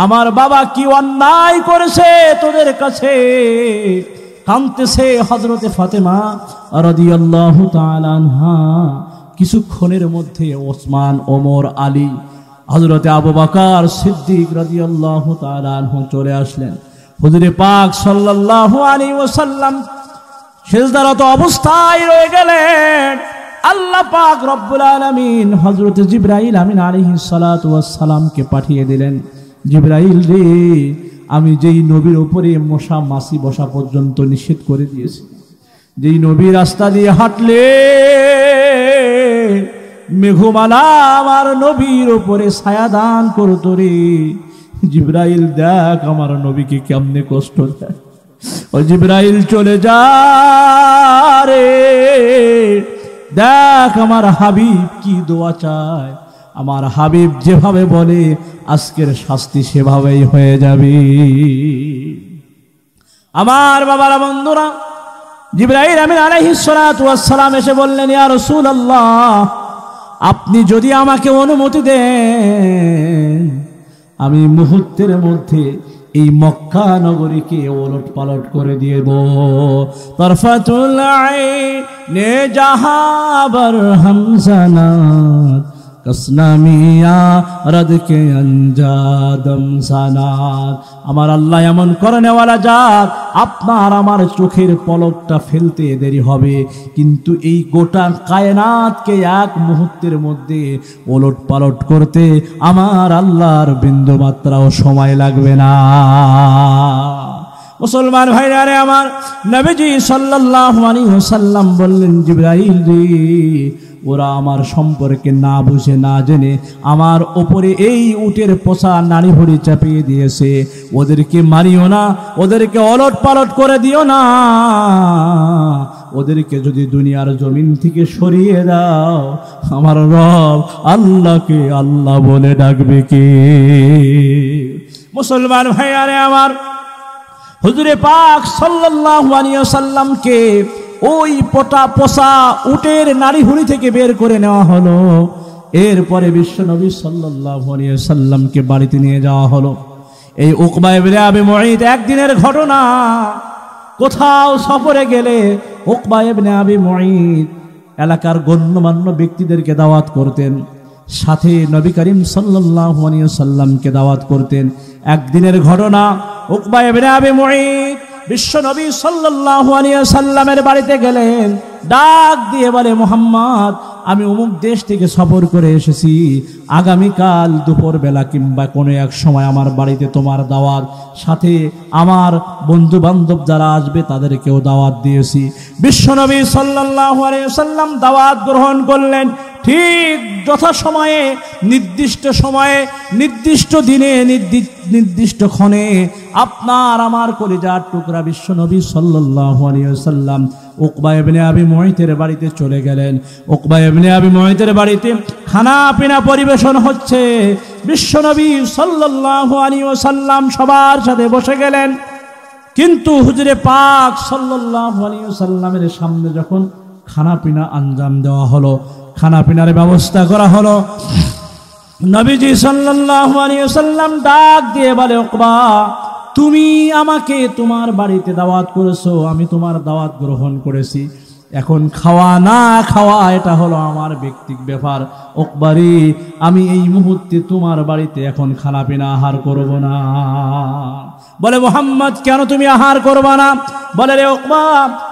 আমার বাবা কি অন্যায় করেছে তোদের কাছে। কাঁদতেছে হযরতে ফাতেমা রাদিয়াল্লাহু তাআলা আনহা। কিছুক্ষণের মধ্যে ওসমান, ওমর, আলী, হযরতে আবু বকর সিদ্দিক রাদিয়াল্লাহু তাআলা আনহু চলে আসলেন। হুজুরে পাক সাল্লাল্লাহু আলাইহি ওয়াসাল্লাম সিজদারত অবস্থায় রয়ে গেলেন। আল্লাহ পাক রব্বুল আলামিন হযরতে জিবরাইল আমিন আলাইহিস সালাতু ওয়াস সালামকে পাঠিয়ে দিলেন, জিবরাইল রে, আমি যেই নবীর উপরে মশা মাছি বসা পর্যন্ত নিষেধ করে দিয়েছি, যেই নবী রাস্তা দিয়ে হাঁটলে মেঘমালা আমার নবীর উপরে ছায়া দান করতো রে, জিবরাইল দেখ আমার নবীকে কেমনে কষ্ট দেয়। ও জিবরাইল চলে যা রে, দেখ আমার হাবিব কি দোয়া চায়, আমার হাবিব যেভাবে বলে আজকের শাস্তি সেভাবেই হয়ে যাবে। আমার বাবারা, বন্ধুরা, জিবরাইল আমিন আলাইহিস সালাতু ওয়াস সালাম এসে বললেন, ইয়া রাসূলুল্লাহ, আপনি যদি আমাকে অনুমতি দেন, আমি মুহূর্তের মধ্যে এই মক্কা নগরীকে ওলট পালট করে দিয়ে দেব। তরফাতুল আইনে জাহা বরহম জানাত कसनामिया रद के अंजादम सानात আমার আল্লাহ এমন করনেওয়ালা জাত আপনার আমার চোখের পলকটা ফেলতে দেরি হবে কিন্তু এই গোটা কায়নাতকে এক মুহূর্তের মধ্যে ওলট পালট করতে আমার আল্লাহর বিন্দু মাত্রাও সময় লাগবে না মুসলমান ভাইরা রে আমার নবীজি সাল্লাল্লাহু আলাইহি ওয়াসাল্লাম বললেন জিবরাইল রে ওরা আমার সম্পর্কে না বুঝে না জেনে আমার উপরে এই উটের পোষা নাড়ি ভুড়ি চাপিয়ে দিয়েছে ওদেরকে মারিও না ওদেরকে অলট পালট করে দিও না ওদেরকে যদি দুনিয়ার জমিন থেকে সরিয়ে দাও আমার রব আল্লাহকে আল্লাহ বলে ডাকবে কে মুসলমান ভাইয়ারে আমার হুজুরে পাক সাল্লাল্লাহু আলাইহি ওয়াসাল্লামকে ওই পোষা উটের নাড়ি ভুঁড়ি থেকে বের করে নেওয়া হলো এরপরে বিশ্বনবী সাল্লাল্লাহু আলাইহি ওয়াসাল্লামকে বাড়িতে নিয়ে যাওয়া হলো এই উকবা ইবনে আবি মুঈত একদিনের ঘটনা কোথাও সফরে গেলে উকবা ইবনে আবি মুঈত এলাকার গণ্যমান্য ব্যক্তিদেরকে দাওয়াত করতেন সাথে নবী করিম সাল্লাল্লাহু আলাইহি ওয়াসাল্লামকে দাওয়াত করতেন একদিনের ঘটনা উকবা ইবনে আবি মুঈত বিশ্ব নবী সাল্লাল্লাহু আলাইহি ওয়াসাল্লামের বাড়িতে গেলেন ডাক দিয়ে বলে মুহাম্মদ আমি অমুক দেশ থেকে সফর করে এসেছি আগামীকাল দুপুরবেলা কিংবা কোনো এক সময় আমার বাড়িতে তোমার দাওয়াত সাথে আমার বন্ধু বান্ধব যারা আসবে তাদেরকেও দাওয়াত দিয়েছি বিশ্ব নবী সাল্লাল্লাহু আলাইহি ওয়াসাল্লাম দাওয়াত গ্রহণ করলেন ঠিক যথাসময়ে নির্দিষ্ট দিনে নির্দিষ্ট ক্ষণে আপনার আমার কলিজার টুকরা বিশ্ব নবী সাল্লাল্লাহু আলাইহি ওয়াসাল্লাম উকবা ইবনে আবি মুঈতের বাড়িতে চলে গেলেন উকবা ইবনে আবি মুঈতের বাড়িতে খানা পিনা পরিবেশন হচ্ছে বিশ্ব নবী সাল্লাল্লাহু আলাইহি ওয়াসাল্লাম সবার সাথে বসে গেলেন কিন্তু হুজুরে পাক সাল্লাল্লাহু আলাইহি ওয়াসাল্লামের সামনে যখন খানা পিনা আঞ্জাম দেওয়া হলো খানা পিনার ব্যবস্থা করা হলো নবীজি সাল্লাল্লাহু আলাইহি ওয়াসাল্লাম ডাক দিয়ে বলে উকবা তুমি আমাকে তোমার বাড়িতে দাওয়াত করেছো আমি তোমার দাওয়াত গ্রহণ করেছি এখন খাওয়া না খাওয়া এটা হলো আমার ব্যক্তিগত ব্যাপার উকবারি আমি এই মুহূর্তে তোমার বাড়িতে এখন খানা পিনা আহার করব না বলে মুহাম্মদ কেন তুমি আহার করবে না বলে রে উকবা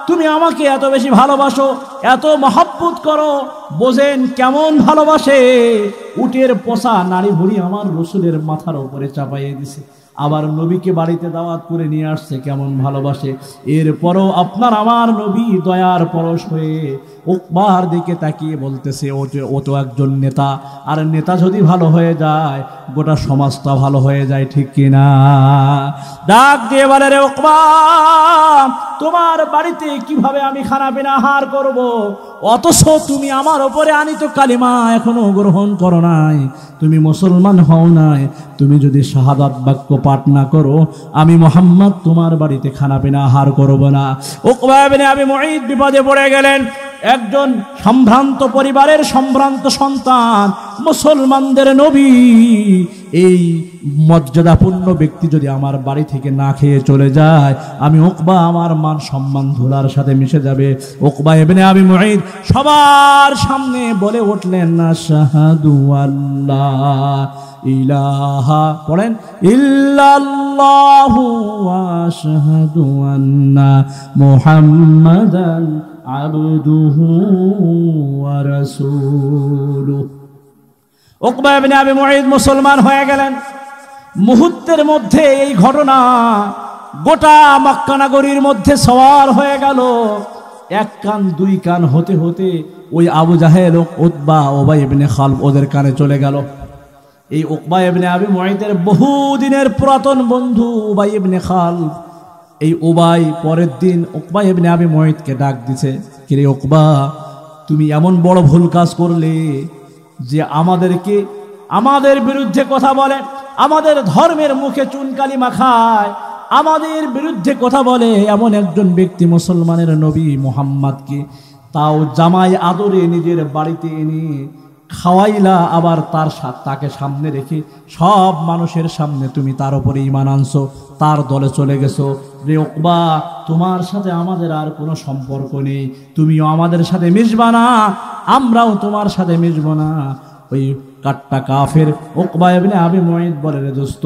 তুমি আমাকে এত বেশি ভালোবাসো এত মহব্বত করো বোঝেন কেমন ভালোবাসে উটের পোষা নাড়ি ভুঁড়ি আমার রাসূলের মাথার উপরে চাপাইয়ে দিছে আবার নবীকে বাড়িতে দাওয়াত করে নিয়ে আসছে কেমন ভালোবাসে এরপরও আপনার আমার নবী দয়ার পরশ হয়ে উকবার দিকে তাকিয়ে বলতেছে ও তো একজন নেতা আর নেতা যদি ভালো হয়ে যায় গোটা সমাজটা ভালো হয়ে যায় ঠিক কিনা ডাক দিয়ে বলে রে উকবা তোমার বাড়িতে কিভাবে আমি খানা পিনা আহার করব অথচ তুমি আমার উপরে আনিত কালিমা এখনো গ্রহণ করো নাই তুমি মুসলমান হও নাই তুমি যদি শাহাদাত বাক্য পাঠ না করো আমি মুহাম্মদ তোমার বাড়িতে খানা পিনা আহার করব না উকবা ইবনে আবি মুঈত বিপদে পড়ে গেলেন একজন সম্ভ্রান্ত পরিবারের সম্ভ্রান্ত সন্তান মুসলমানদের নবী এই মর্যাদাপূর্ণ ব্যক্তি যদি আমার বাড়ি থেকে না খেয়ে চলে যায় আমি উকবা আমার মান সম্মান ধুলার সাথে মিশে যাবে উকবা ইবনে আবি মুঈত সবার সামনে বলে উঠলেন আশহাদু আল্লাহ ইলাহা পড়েন ইল্লাল্লাহু ওয়া আশহাদু আন্না মুহাম্মাদান আবদুহু ওয়া রাসূলুহু উকবা ইবনে আবি মুঈত মুসলমান হয়ে গেলেন মুহূর্তের মধ্যে এই ঘটনা গোটা মক্কা নগরীর মধ্যে সওয়ার হয়ে গেল এক কান দুই কান হতে হতে ওই আবু জাহেল উতবা উবাই ইবনে খালব ওদের কানে চলে গেল এই উকবা ইবনে আবি মুঈতের বহুদিনের পুরাতন বন্ধু উবাই ইবনে খালব এই উবাই পরের দিন উকবা ইবনে আবি মুঈতকে ডাক দিছে কিরে উকবা তুমি এমন বড় ভুল কাজ করলে যে আমাদের বিরুদ্ধে কথা বলে আমাদের ধর্মের মুখে চুনকালি মাখায় আমাদের বিরুদ্ধে কথা বলে এমন একজন ব্যক্তি মুসলমানের নবী মুহাম্মদকে তাও জামাই আদরে নিজের বাড়িতে এনে খাওয়াইলা আবার তাকে সামনে রেখে সব মানুষের সামনে তুমি তার উপরে ঈমান আনছো তার দলে চলে গেছো রে উকবা তোমার সাথে আমাদের আর কোনো সম্পর্ক নেই তুমিও আমাদের সাথে মিশবা না আমরাও তোমার সাথে মিশবো না ওই কাট্টা কাফের উকবা ইবনে আবি মুঈত বলে, রে দোস্ত,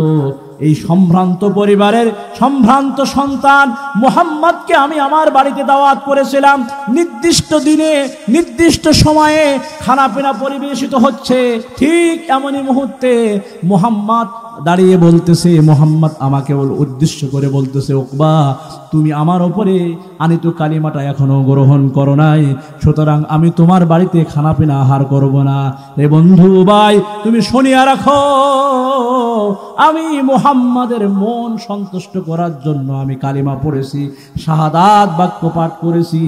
এই সম্ভ্রান্ত পরিবারের সম্ভ্রান্ত সন্তান মুহাম্মদকে আমি আমার বাড়িতে দাওয়াত করেছিলাম। নির্দিষ্ট দিনে নির্দিষ্ট সময়ে খানাপিনা পরিবেশিত হচ্ছে, ঠিক এমনই মুহূর্তে মুহাম্মদ দাঁড়িয়ে বলতেছে, মুহাম্মদ আমাকে উদ্দেশ্য করে বলতেছে, উকবা, তুমি আমার ওপরে আনিত কালিমাটা এখনো গ্রহণ করো নাই, সুতরাং আমি তোমার বাড়িতে খানাপিনা আহার করব না। রে বন্ধু ভাই, তুমি শুনিয়া রাখো, আমি মুহাম্মাদের মন সন্তুষ্ট করার জন্য আমি কালিমা পড়েছি, শাহাদাত বাক্য পাঠ করেছি,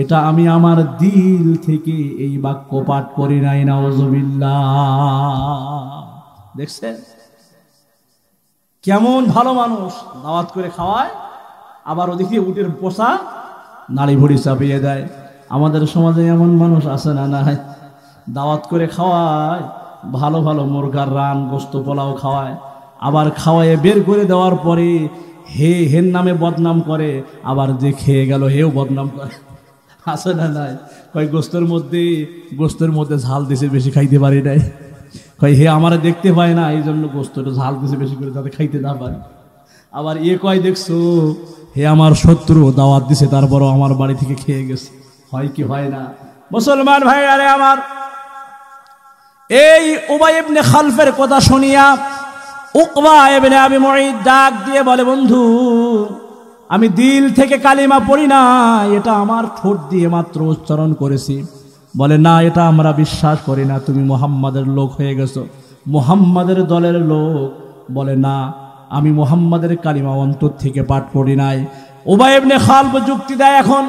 এটা আমি আমার দিল থেকে এই বাক্য পাঠ করি নাই। নাউজুবিল্লাহ। দেখছেন কেমন ভালো মানুষ, দাওয়াত করে খাওয়ায়, আবার ওদিকে উটের পোষা নাড়ি ভুড়ি চাপিয়ে দেয়। আমাদের সমাজে এমন মানুষ আছে না? নাই। দাওয়াত করে খাওয়ায়, ভালো ভালো মুরগার রান গোস্ত পোলাও খাওয়ায়, আবার খাওয়ায় বের করে দেওয়ার পরে হের নামে বদনাম করে, আবার যে খেয়ে গেল হেও বদনাম করে। আছে না? নাই। কয় গোস্তের মধ্যে ঝাল দিছে, বেশি খাইতে পারি নাই। কয় হে আমার দেখতে পায় না, এই জন্য গোস্তটা ঝাল দিছে বেশি করে, যাতে খাইতে না পারে। আবার কয় দেখছো, হে আমার শত্রু, দাওয়াত দিছে তারপরও আমার বাড়ি থেকে খেয়ে গেছে। হয় কি হয় না? মুসলমান ভাই, আরে আমার এই উবাই ইবনে খালফের কথা শুনিয়া উকবা ইবনে আবি মুঈত ডাক দিয়ে বলে, বন্ধু, আমি দিল থেকে কালিমা পড়ি না, এটা আমার ঠোঁট দিয়ে মাত্র উচ্চারণ করেছি। বলে, না, এটা আমরা বিশ্বাস করি না, তুমি মুহাম্মাদের লোক হয়ে গেছো, মুহাম্মাদের দলের লোক। বলে, না, আমি মুহাম্মাদের কালিমা অন্তর থেকে পাঠ করি নাই। উবাই ইবনে খালফ যুক্তি দেয়, এখন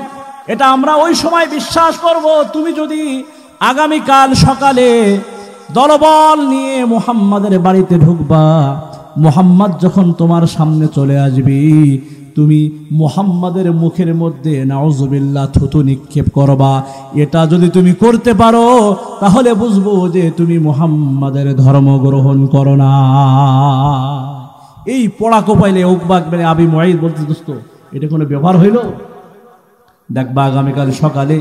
এটা আমরা ওই সময় বিশ্বাস করব, তুমি যদি আগামীকাল সকালে দলবল নিয়ে মুহাম্মাদের বাড়িতে ঢুকবা, মুহাম্মদ যখন তোমার সামনে চলে আসবি, তুমি মুহাম্মাদের মুখের মধ্যে নাউজুবিল্লাহ থুতু নিক্ষেপ করবা। এটা যদি তুমি করতে পারো, তাহলে বুঝবো যে তুমি মুহাম্মাদের ধর্ম গ্রহণ করো না। এই পড়া কোপাইলে উকবা ইবনে আবি মুঈত বলতে, দোস্ত, এটা কোনো ব্যবহার হইল? দেখবা আগামীকাল সকালে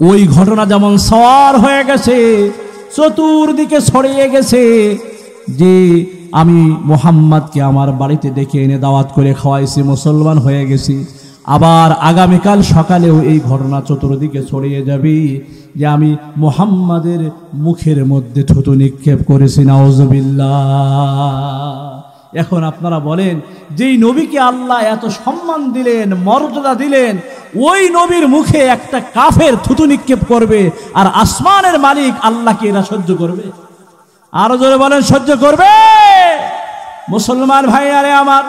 ওই ঘটনা যেমন সওয়ার হয়ে গেছে, চতুর্দিকে ছড়িয়ে গেছে যে আমি মুহাম্মাদকে আমার বাড়িতে ডেকে এনে দাওয়াত করে খাওয়াইছি, মুসলমান হয়ে গেছি। আবার আগামীকাল সকালেও এই ঘটনা চতুর্দিকে ছড়িয়ে যাবে যে আমি মুহাম্মাদের মুখের মধ্যে থুতু নিক্ষেপ করেছি। নাউজুবিল্লাহ। এখন আপনারা বলেন, যেই নবীকে আল্লাহ এত সম্মান দিলেন, মর্যাদা দিলেন, ওই নবীর মুখে একটা কাফের থুতু নিক্ষেপ করবে, আর আসমানের মালিক আল্লাহকে এরা সহ্য করবে? আরো জোরে বলেন, সহ্য করবে? মুসলমান ভাই, আরে আমার,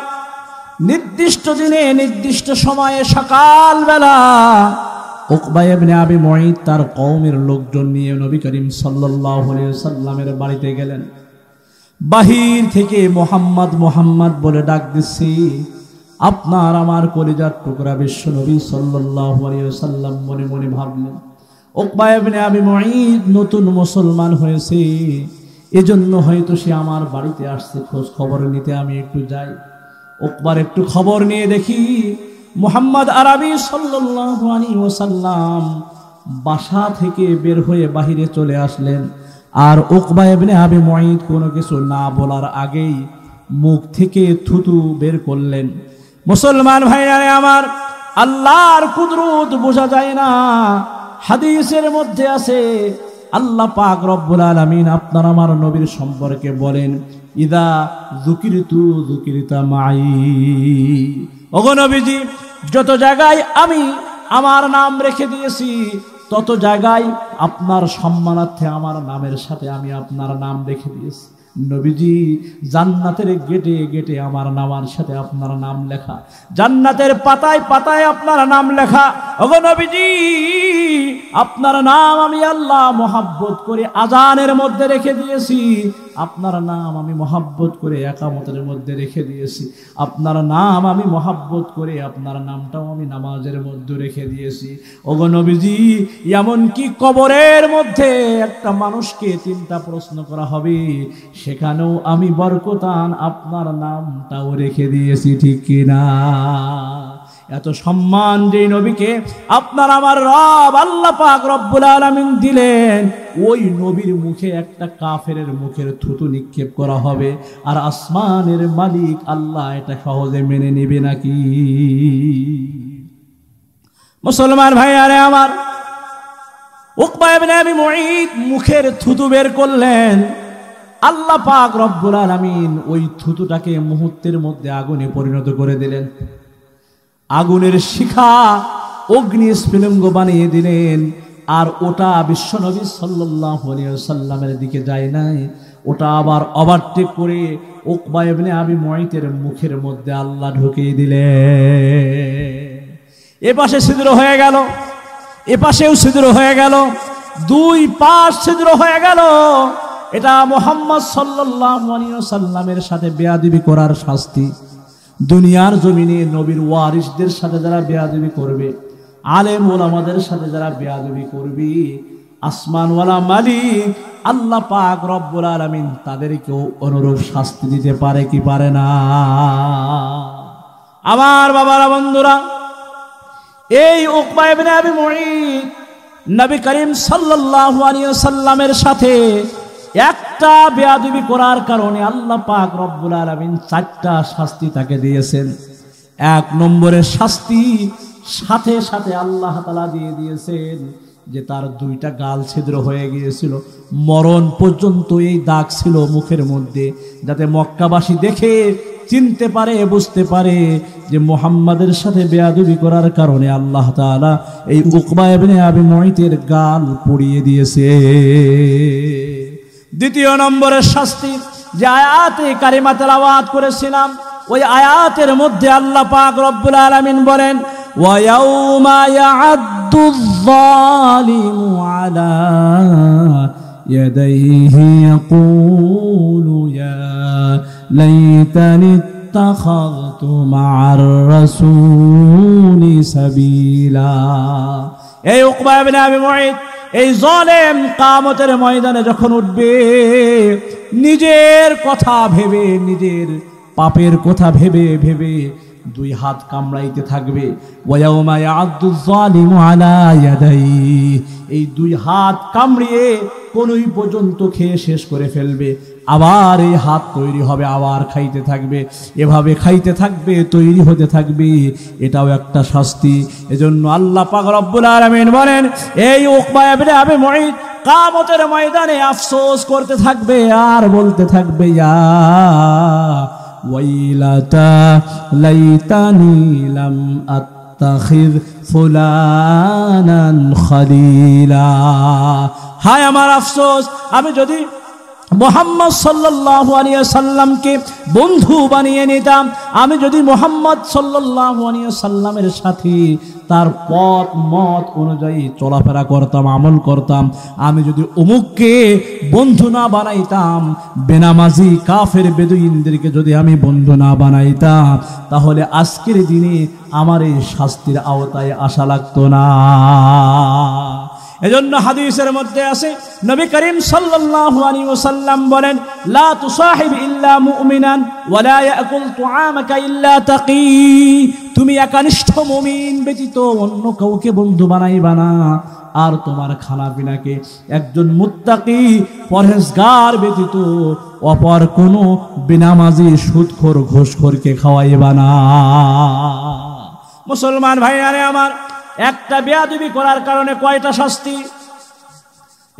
নির্দিষ্ট দিনে নির্দিষ্ট সময়ে সকালবেলা উকবা ইবনে আবি মুঈত তার কওমের লোকজন নিয়ে নবী করিম সাল্লাল্লাহু আলাইহি ওয়াসাল্লামের বাড়িতে গেলেন। বাহির থেকে মুহাম্মদ মুহাম্মদ বলে ডাক দিচ্ছি। আপনার আমার কলিজার টুকরা বিশ্ব নবী সাল্লাল্লাহু আলাইহি ওয়াসাল্লাম মনে মনে ভাবলেন, উকবা ইবনে আবি মুঈত নতুন মুসলমান হয়েছে, এজন্য হয়তো সে আমার বাড়িতে আসছে খোঁজ খবর নিতে, আমি একটু যাই, উকবার একটু খবর নিয়ে দেখি। মুহাম্মদ আরবি সাল্লাল্লাহু আলাইহি ওয়াসাল্লাম বাসা থেকে বের হয়ে বাহিরে চলে আসলেন, আর উকবা ইবনে আবি মুঈত কোনো কিছু না বলার আগেই মুখ থেকে থুতু বের করলেন। মুসলমান ভাইরা আমার, আল্লাহর কুদরত বোঝা যায় না। হাদিসের মধ্যে আছে, আল্লাহ পাক রব্বুল আলামিন আপনার আমার নবীর সম্পর্কে বলেন, ইদা যুকিরতু যুকিরতা মাই। ওগো নবীজি, যত জায়গায় আমি আমার নাম রেখে দিয়েছি, তত জায়গায় আপনার সম্মানার্থে আমার নামের সাথে আমি আপনার নাম রেখে দিয়েছি। নবীজি, জান্নাতের গেটে গেটে আমার নামের সাথে আপনার নাম লেখা, জান্নাতের পাতায় পাতায় আপনার নাম লেখা। ওগো নবীজি, আপনার নাম আমি আল্লাহ মহব্বত করে আজানের মধ্যে রেখে দিয়েছি, আপনার নাম আমি মহব্বত করে একামতের মধ্যে রেখে দিয়েছি, আপনার নাম আমি মহব্বত করে আপনার নামটাও আমি নামাজের মধ্যে রেখে দিয়েছি। ওগো নবীজি, এমন কি কবরের মধ্যে একটা মানুষকে তিনটা প্রশ্ন করা হবে, সেখানেও আমি বরকতান আপনার নামটাও রেখে দিয়েছি, ঠিক কিনা? এত সম্মান যে নবীকে আপনার আমার রব আল্লাহ পাক রব্বুল আলামিন দিলেন, ওই নবীর মুখে একটা কাফেরের মুখের থুতু নিক্ষেপ করা হবে, আর আসমানের মালিক আল্লাহ এটা সহজে মেনে নেবে নাকি? মুসলমান ভাই আরে আমার, উকবা ইবনে আবি মুঈত মুখের থুতু বের করলেন, আল্লাহ পাক রব্বুল আলামিন ওই থুতুটাকে মুহূর্তের মধ্যে আগুনে পরিণত করে দিলেন। আগুনের শিখা অগ্নি স্ফুলিঙ্গ বানিয়ে দিলেন। আর ওটা বিশ্বনবী সাল্লাল্লাহু আলাইহি ওয়াসাল্লামের দিকে যায় নাই, ওটা আবার ওভারটেক করে উকবা ইবনে আবি মুঈতের মুখের মধ্যে আল্লাহ ঢুকিয়ে দিলেন। এপাশে ছিদ্র হয়ে গেল, এপাশেও ছিদ্র হয়ে গেল, দুই পাশ ছিদ্র হয়ে গেল। এটা মুহাম্মদ সাল্লাল্লাহু আলাইহি ওয়াসাল্লামের সাথে বেয়াদবি করার শাস্তি। দুনিয়ার জমিনে নবীর ওয়ারিসদের সাথে যারা বেয়াদবি করবে, আলেম ওলামাদের সাথে যারা বেয়াদবি করবে, আসমানওয়ালা মালিক আল্লাহ পাক রব্বুল আলামিন তাদেরকেও অনুরূপ শাস্তি দিতে পারে কি পারে না? আমার বাবারা, বন্ধুরা, এই উকবা ইবনে আবি মুঈত নবী করিম সাল্লাল্লাহু আলাইহি ওয়াসাল্লামের সাথে একটা বেয়াদবি করার কারণে আল্লাহ পাক রব্বুল আলামিন 4টা শাস্তি তাকে দিয়েছেন। 1 নম্বরের শাস্তি সাথে সাথে আল্লাহ তাআলা দিয়ে দিয়েছেন যে তার 2টা গাল ছিদ্র হয়ে গিয়েছিল, মরণ পর্যন্ত এই দাগ ছিল মুখের মধ্যে, যাতে মক্কাবাসী দেখে চিনতে পারে, বুঝতে পারে যে মুহাম্মাদের সাথে বেয়াদবি করার কারণে আল্লাহ তাআলা এই উকবা ইবনে আবি মুঈতের গাল পুড়িয়ে দিয়েছে। 2 নম্বরের শাস্তি যে আয়াতে কারিমা তেলাওয়াত করেছিলাম, ওই আয়াতের মধ্যে আল্লাহ পাক রব্বুল আলামিন বলেন, ওয়া ইয়াউমা ইয়া'আদ্দুয যালিমু আলা ইয়াদাইহি ইয়াকুলু ইয়া লাইতানি ইত্তাখাযতু মা'আর রাসূলি সাবিলা। এই উকবা ইবনে আবি মুঈত এই জালেম কিয়ামতের ময়দানে যখন উঠবে, নিজের কথা ভেবে, নিজের পাপের কথা ভেবে ভেবে 2 হাত কামড়াইতে থাকবে। ওয়ায়াউমা ইয়া'আদ্দুয যালিমু আলা ইয়াদাইহি, এই 2 হাত কামড়িয়ে কোনই পর্যন্ত খেয়ে শেষ করে ফেলবে, আবার এই হাত তৈরি হবে, আবার খাইতে থাকবে, এভাবে খাইতে থাকবে, তৈরি হতে থাকবে। এটাও একটা শাস্তি। এজন্য আল্লাহ পাক রব্বুল আলামিন বলেন, এই উকবা ইবনে আবি মুঈত কিয়ামতের ময়দানে আফসোস করতে থাকবে আর বলতে থাকবে, ইয়া ওয়াইলাতা লাইতানি লাম আত্তাখিয ফুলানান খলিলা। হায় আমার আফসোস, আমি যদি মুহাম্মদ সাল্লাল্লাহু আলাইহি ওয়াসাল্লামকে বন্ধু বানিয়ে নিতাম, আমি যদি মুহাম্মদ সাল্লাল্লাহু আলাইহি ওয়াসাল্লামের সাথে তার পথ মত অনুযায়ী চলাফেরা করতাম, আমল করতাম, আমি যদি অমুককে বন্ধু না বানাইতাম, বেনামাজি কাফের বেদুইনদেরকে যদি আমি বন্ধু না বানাইতাম, তাহলে আজকের দিনে আমার এই শাস্তির আওতায় আসা লাগতো না। এজন্য হাদিসের মধ্যে আছে, নবী করিম সাল্লাল্লাহু আলাইহি ওয়াসাল্লাম বলেন, লা তুসাহিব ইল্লা মুমিনান ওয়া লা ইয়াকুল তুআমাকা ইল্লা তাকি। তুমি একনিষ্ঠ মুমিন ব্যতীত অন্য কাউকে বন্ধু বানাইবা না, আর তোমার খানা পিনাকে একজন মুত্তাকি পরহেজগার ব্যতীত অপর কোনো বেনামাজি সুদখোর ঘুষখোরকে খাওয়াইবা না। মুসলমান ভাইয়ারে আমার, একটা বেয়াদবি করার কারণে কয়টা শাস্তি?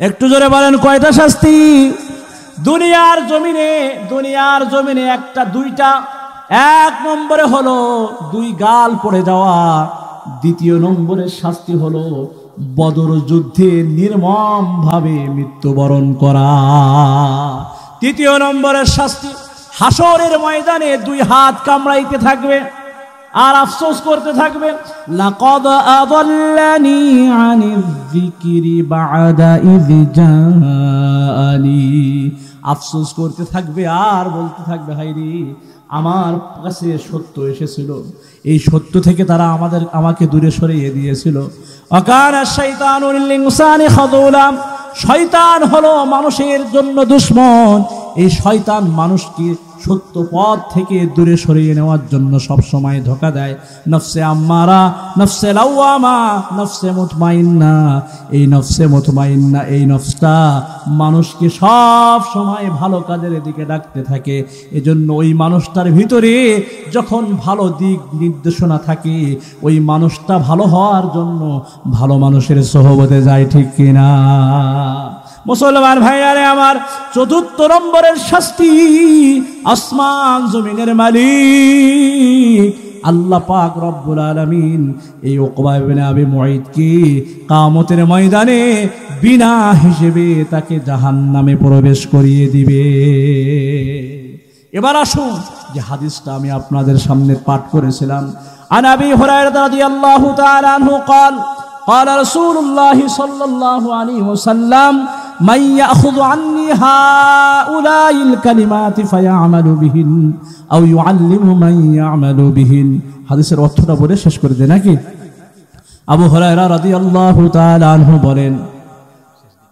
একটু জোরে বলেন, কয়টা শাস্তি? দুনিয়ার জমিনে একটা 2টা। 1 নম্বরে হলো 2 গাল পড়ে যাওয়া। 2 নম্বরের শাস্তি হলো বদর যুদ্ধে নির্মম ভাবে মৃত্যুবরণ করা। 3 নম্বরের শাস্তি হাসরের ময়দানে 2 হাত কামড়াইতে থাকবে আর আফসোস করতে থাকবে, লাকাদ আযাল্লানি আনিয যিকরি বা'দা ইয জাআনি। আফসোস করতে থাকবে আর বলতে থাকবে, হায়রে, আমার কাছে সত্য এসেছিল, এই সত্য থেকে তারা আমাকে দূরে সরিয়ে দিয়েছিল। আকানা শাইতানু লিল ইনসানি খাযুলা। শয়তান হলো মানুষের জন্য দুশমন। এই শয়তান মানুষকে সত্য পথ থেকে দূরে সরিয়ে নেওয়ার জন্য সব সময় ধোঁকা দেয়। নফসে আম্মারা, নফসে লাওয়ামা, নফসে মুতমাইন্না। এই নফসে মুতমাইন্না, এই নফসটা মানুষকে সব সময় ভালো কাজের দিকে ডাকতে থাকে। এজন্য ওই মানুষটার ভিতরে যখন ভালো দিক নির্দেশনা থাকে, ওই মানুষটা ভালো হওয়ার জন্য ভালো মানুষের সোহবতে যায়, ঠিক কিনা? মুসলমান ভাইয়ারে আমার, চতুর্থ নম্বরের শাস্তি, আসমান জমিনের মালিক আল্লাহ পাক রব্বুল আলামিন এই উকবা ইবনে আবি মুঈদকে কিয়ামতের ময়দানে বিনা হিসেবে তাকে জাহান্নামে প্রবেশ করিয়ে দিবে। এবার আসুন যে হাদিসটা আমি আপনাদের সামনে পাঠ করেছিলাম। আন আবি হুরায়রা রাদিয়াল্লাহু তাআলা আনহু قال قال رسول الله صلى الله عليه وسلم من يأخذ عني هؤلاء الكلمات فيعمل بهن أو يعلم من يعمل بهن। হাদিসের অর্থটা বলে শেষ করে দেন নাকি? আবু হুরায়রা রাদিয়াল্লাহু তাআলা আনহু বলেন,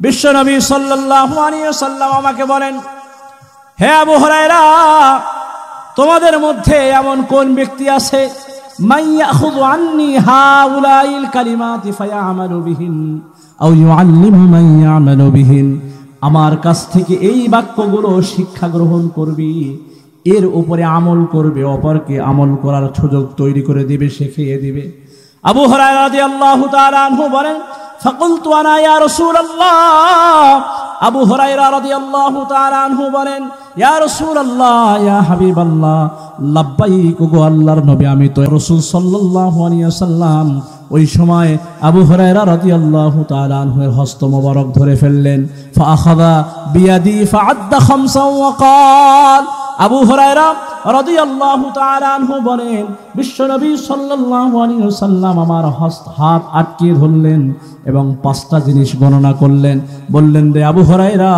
বিশ্বনবী সাল্লাল্লাহু আলাইহি ওয়াসাল্লাম আমাকে বলেন, হে আবু হুরায়রা, তোমাদের মধ্যে এমন কোন ব্যক্তি আছে, মান ইয়াখুযু আন্নী হাউলাইল কালিমাতি ফায়ামালু বিহিন আও ইউআল্লিমু মান ইয়ামালু বিহিন, আমার কাছ থেকে এই বাক্যগুলো শিক্ষা গ্রহণ করবি, এর উপরে আমল করবে, অপরকে আমল করার সুযোগ তৈরি করে দিবে, শিখিয়ে দিবে। আবু হুরায়রা রাদিয়াল্লাহু তাআলা আনহু বলেন, ফাকুলতু আনা ইয়া রাসূলুল্লাহ, আবু হুরায়রা রাদিয়াল্লাহু তাআলা আনহু বলেন, ইয়া রাসূলুল্লাহ, ইয়া হাবিবাল্লাহ, লাব্বাইক, গো আল্লাহর নবী, আমি তো রাসূল সাল্লাল্লাহু আলাইহি ওয়াসাল্লাম। ওই সময় আবু হুরায়রা রাদিয়াল্লাহু তাআলা আনহুর হস্ত মোবারক ধরে ফেললেন। ফাআখাযা বিয়াদি ফাআদ্দা খামসান ওয়া ক্বাল, আবু হুরায়রা রাদিয়াল্লাহু তাআলা আনহু বলেন, বিশ্বনবী সাল্লাল্লাহু আলাইহি ওয়াসাল্লাম আমার হাত আটকে ধরলেন এবং 5টা জিনিস গণনা করলেন। বললেন, রে আবু হুরায়রা,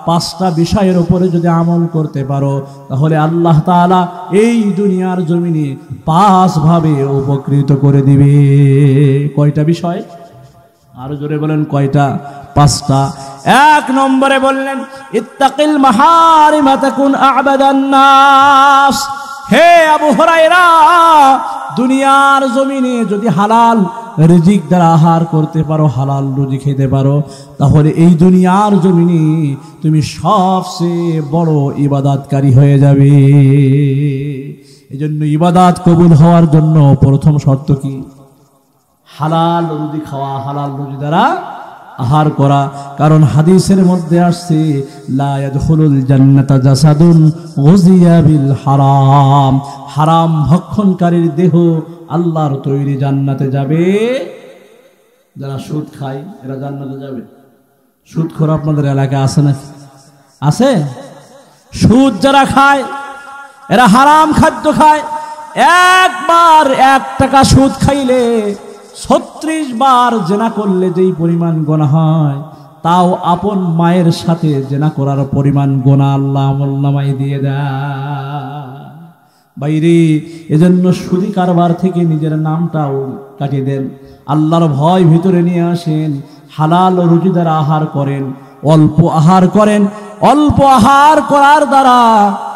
5টা বিষয়ের উপরে যদি আমল করতে পারো তাহলে আল্লাহ তাআলা এই দুনিয়ার জমিনে 5 ভাবে উপকৃত করে দিবে। কয়টা বিষয়? আরো জোরে বলেন, কয়টা? 5টা। 1 নম্বরে বললেন, ইত্তাকিল মাহারিমা তাকুন আ'বাদান নাস। হে আবু হুরায়রা, দুনিয়ার জমিনে যদি হালাল রিজিক দ্বারা আহার করতে পারো, হালাল রুজি খেতে পারো, তাহলে এই দুনিয়ার জমিনে তুমি সবচেয়ে বড় ইবাদতকারী হয়ে যাবে। এজন্য ইবাদত কবুল হওয়ার জন্য প্রথম শর্ত কি? হালাল রুজি খাওয়া, হালাল রুজি দ্বারা আহার করা। কারণ হাদিসের মধ্যে আসছে, লা ইয়াদখুলুল জান্নাতা জাসাদুন গুযিয়া বিল হারাম, হারাম ভক্ষণকারীর দেহ আল্লাহর তৈরি জান্নাতে যাবে। যারা সুদ খায় এরা জান্নাতে যাবে। সুদখোর আপনাদের এলাকায় আছে নাকি? আছে? সুদ যারা খায় এরা হারাম খাদ্য খায়। একবার 1 টাকা সুদ খাইলে 36 বার জেনা করলে যেই পরিমাণ গোনা হয়, তাও আপন মায়ের সাথে জেনা করার পরিমাণ গোনা আল্লাহ আমলনামায় দিয়ে দেয়। বাইরে, এজন্য সুদি কারবার থেকে নিজের নামটাও কাটিয়ে দেন। আল্লাহর ভয় ভিতরে নিয়ে আসেন। হালাল রুজি দ্বারা আহার করেন, অল্প আহার করেন। অল্প আহার করার দ্বারা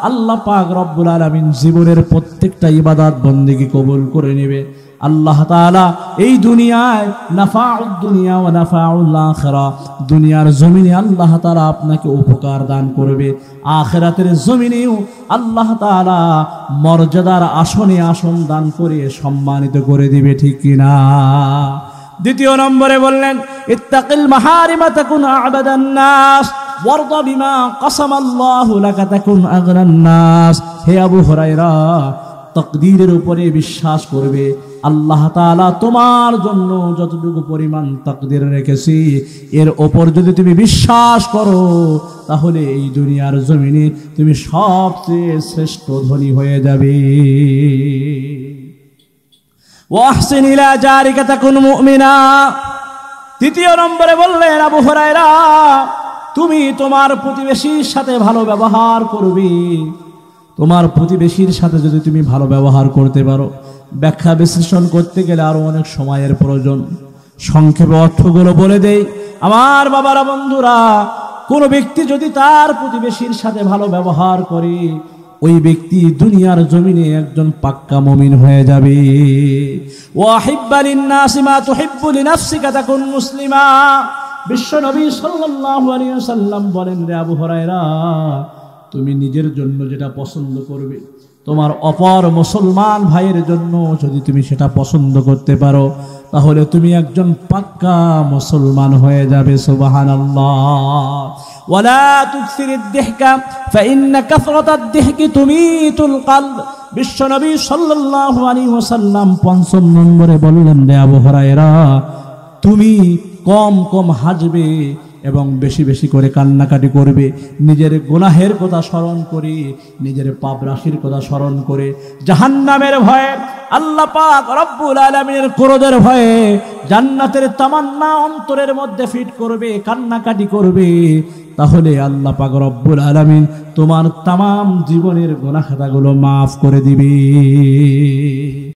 আল্লাহ পাক রব্বুল আলামিন জীবনের প্রত্যেকটা ইবাদত বন্দেগী কবুল করে নেবে। আল্লাহ তাআলা এই দুনিয়ায় নাফাউদ দুনিয়া ওয়া নাফাউল আখিরা, দুনিয়ার জমিনে আল্লাহ তাআলা আপনাকে উপকার দান করবে, আখিরাতের জমিনেও আল্লাহ তাআলা মর্যাদার আসনে আসন দান করে সম্মানিত করে দিবে, ঠিক কিনা? 2 নম্বরে বললেন, ইত্তাকিল মাহারিমা তাকুন আ'বাদান নাস ওয়ারদা বিমা কাসামাল্লাহু লাকা তাকুন আগনান নাস। হে আবু হুরায়রা, তাকদীরের উপরে বিশ্বাস করবে। আল্লাহ তাআলা তোমার জন্য যতটুকু পরিমাণ তাকদীর রেখেছি, এর ওপর যদি তুমি বিশ্বাস করো, তাহলে এই দুনিয়ার জমিনে তুমি সবচেয়ে শ্রেষ্ঠ ধনী হয়ে যাবে। ওয়াহসিন ইলা জারিকা তাকুন মুমিনা। 3 নম্বরে বললেন, আবু হুরায়রা, তুমি তোমার প্রতিবেশীর সাথে ভালো ব্যবহার করবে। তোমার প্রতিবেশীর সাথে যদি তুমি ভালো ব্যবহার করতে পারো, ব্যাখ্যা বিশ্লেষণ করতে গেলে আরো অনেক সময়ের প্রয়োজন, সংক্ষেপে অর্থগুলো বলে দেই। আমার বাবারা, বন্ধুরা, কোনো ব্যক্তি যদি তার প্রতিবেশীর সাথে ভালো ব্যবহার করে, ওই ব্যক্তি দুনিয়ার জমিনে একজন পাক্কা মুমিন হয়ে যাবে। ওয়াহিব্বা লিন-নাসি মা তুহিব্বু লিনাফসিকা তাকুন মুসলিমা। বিশ্ব নবী সাল্লাল্লাহু আলাইহি ওয়াসাল্লাম বলেন, রে আবু হুরায়রা, তুমি নিজের জন্য যেটা পছন্দ করবে, তোমার অপর মুসলমান ভাইয়ের জন্য যদি তুমি সেটা পছন্দ করতে পারো, তাহলে তুমি একজন পাক্কা মুসলমান হয়ে যাবে। সুবহানাল্লাহ। ওয়ালা তুকসিরিদ দিহকা ফাইন্না কাসরাতাদ দিহকি তুমিতুল কলব। বিশ্ব নবী সাল্লাল্লাহু আলাইহি ওয়াসাল্লাম ৫ম নম্বরে বললেন, রে আবু হুরায়রা, তুমি কম কম হাসবে এবং বেশি বেশি করে কান্নাকাটি করবে। নিজের গুনাহের কথা স্মরণ করে, নিজের পাপ রাশির কথা স্মরণ করে, জাহান্নামের ভয়ে, আল্লাহ পাক রব্বুল আলামিনের ক্রোধের ভয়ে জান্নাতের তামান্না অন্তরের মধ্যে ফিট করবে, কান্নাকাটি করবে। তাহলে আল্লাহ পাক রব্বুল আলামিন তোমার তামাম জীবনের গুনাহ খাতাগুলো মাফ করে দিবে।